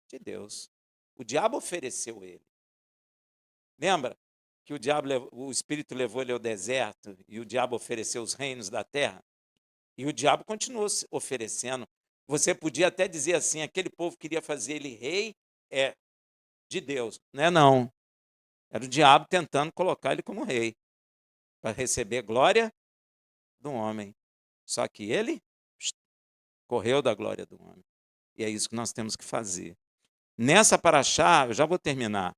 Speaker 1: de Deus. O diabo ofereceu ele. Lembra que o Espírito levou ele ao deserto e o diabo ofereceu os reinos da terra? E o diabo continuou oferecendo. Você podia até dizer assim, aquele povo queria fazer ele rei de Deus. Não é não. Era o diabo tentando colocar ele como rei, para receber glória do homem. Só que ele correu da glória do homem. E é isso que nós temos que fazer. Nessa paraxá, eu já vou terminar.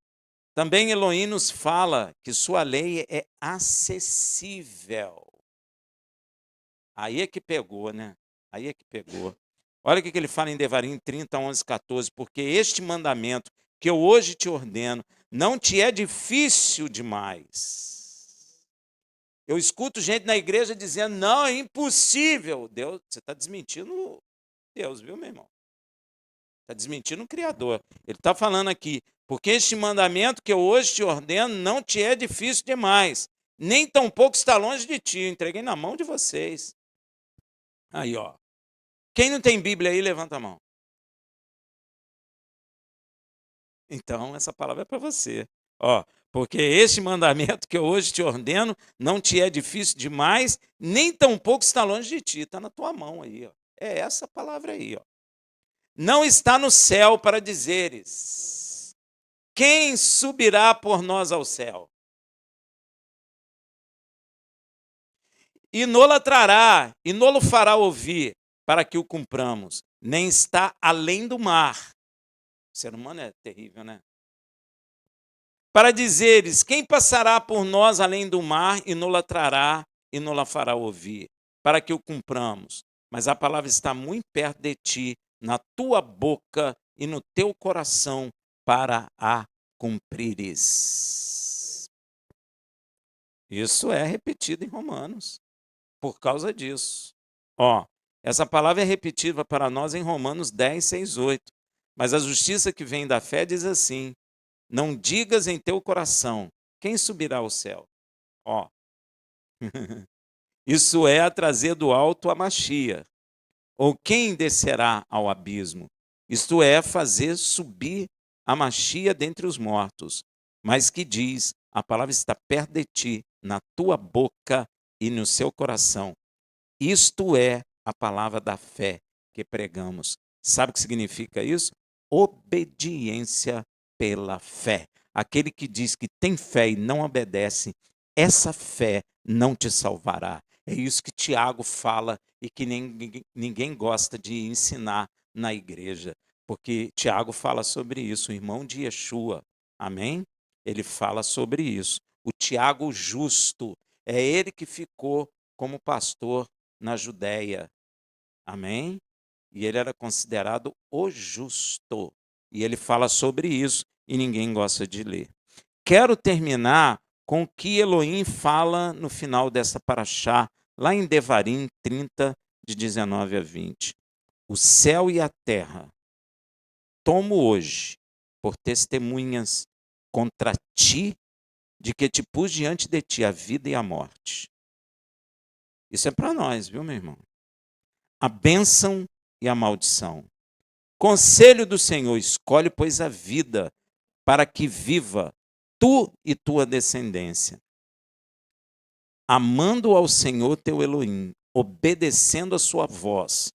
Speaker 1: Também Elohim nos fala que sua lei é acessível. Aí é que pegou, né? Aí é que pegou. Olha o que ele fala em Devarim 30, 11, 14. Porque este mandamento que eu hoje te ordeno não te é difícil demais. Eu escuto gente na igreja dizendo, não, é impossível. Deus, você está desmentindo Deus, viu, meu irmão? Está desmentindo o Criador. Ele está falando aqui, porque este mandamento que eu hoje te ordeno não te é difícil demais, nem tampouco está longe de ti. Eu entreguei na mão de vocês. Aí, ó. Quem não tem Bíblia aí, levanta a mão. Então, essa palavra é para você. Ó, porque este mandamento que eu hoje te ordeno não te é difícil demais, nem tampouco está longe de ti. Está na tua mão aí, ó. É essa palavra aí, ó. Não está no céu para dizeres: quem subirá por nós ao céu? E nola trará, e nolo fará ouvir, para que o cumpramos. Nem está além do mar. O ser humano é terrível, né? Para dizeres: quem passará por nós além do mar, e nola trará, e nola fará ouvir, para que o cumpramos. Mas a palavra está muito perto de ti, na tua boca e no teu coração, para a cumprires. Isso é repetido em Romanos, por causa disso. Ó, essa palavra é repetida para nós em Romanos 10, 6, 8. Mas a justiça que vem da fé diz assim: não digas em teu coração, quem subirá ao céu? Ó, isso é a trazer do alto a Machia. Ou quem descerá ao abismo? Isto é, fazer subir a Machia dentre os mortos. Mas que diz, a palavra está perto de ti, na tua boca e no seu coração. Isto é a palavra da fé que pregamos. Sabe o que significa isso? Obediência pela fé. Aquele que diz que tem fé e não obedece, essa fé não te salvará. É isso que Tiago fala e que ninguém gosta de ensinar na igreja, porque Tiago fala sobre isso, o irmão de Yeshua, amém? Ele fala sobre isso. O Tiago justo, é ele que ficou como pastor na Judéia, amém? E ele era considerado o justo, e ele fala sobre isso, e ninguém gosta de ler. Quero terminar com o que Elohim fala no final dessa paraxá, lá em Devarim 30, de 19 a 20. O céu e a terra tomo hoje por testemunhas contra ti, de que te pus diante de ti a vida e a morte. Isso é para nós, viu, meu irmão? A bênção e a maldição. Conselho do Senhor, escolhe, pois, a vida, para que viva tu e tua descendência, amando ao Senhor teu Elohim, obedecendo a sua voz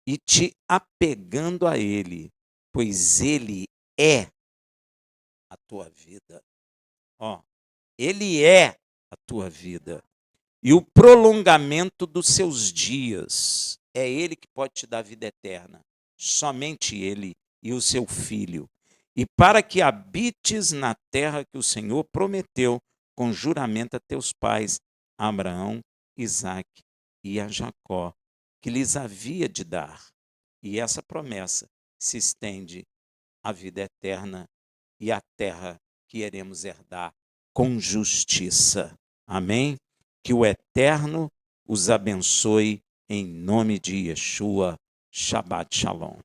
Speaker 1: e te apegando a Ele, pois Ele é a tua vida. Ó, Ele é a tua vida. E o prolongamento dos seus dias. É Ele que pode te dar vida eterna. Somente Ele e o seu Filho. E para que habites na terra que o Senhor prometeu com juramento a teus pais, a Abraão, Isaque e a Jacó, que lhes havia de dar. E essa promessa se estende à vida eterna e à terra que iremos herdar com justiça. Amém? Que o Eterno os abençoe em nome de Yeshua. Shabbat Shalom.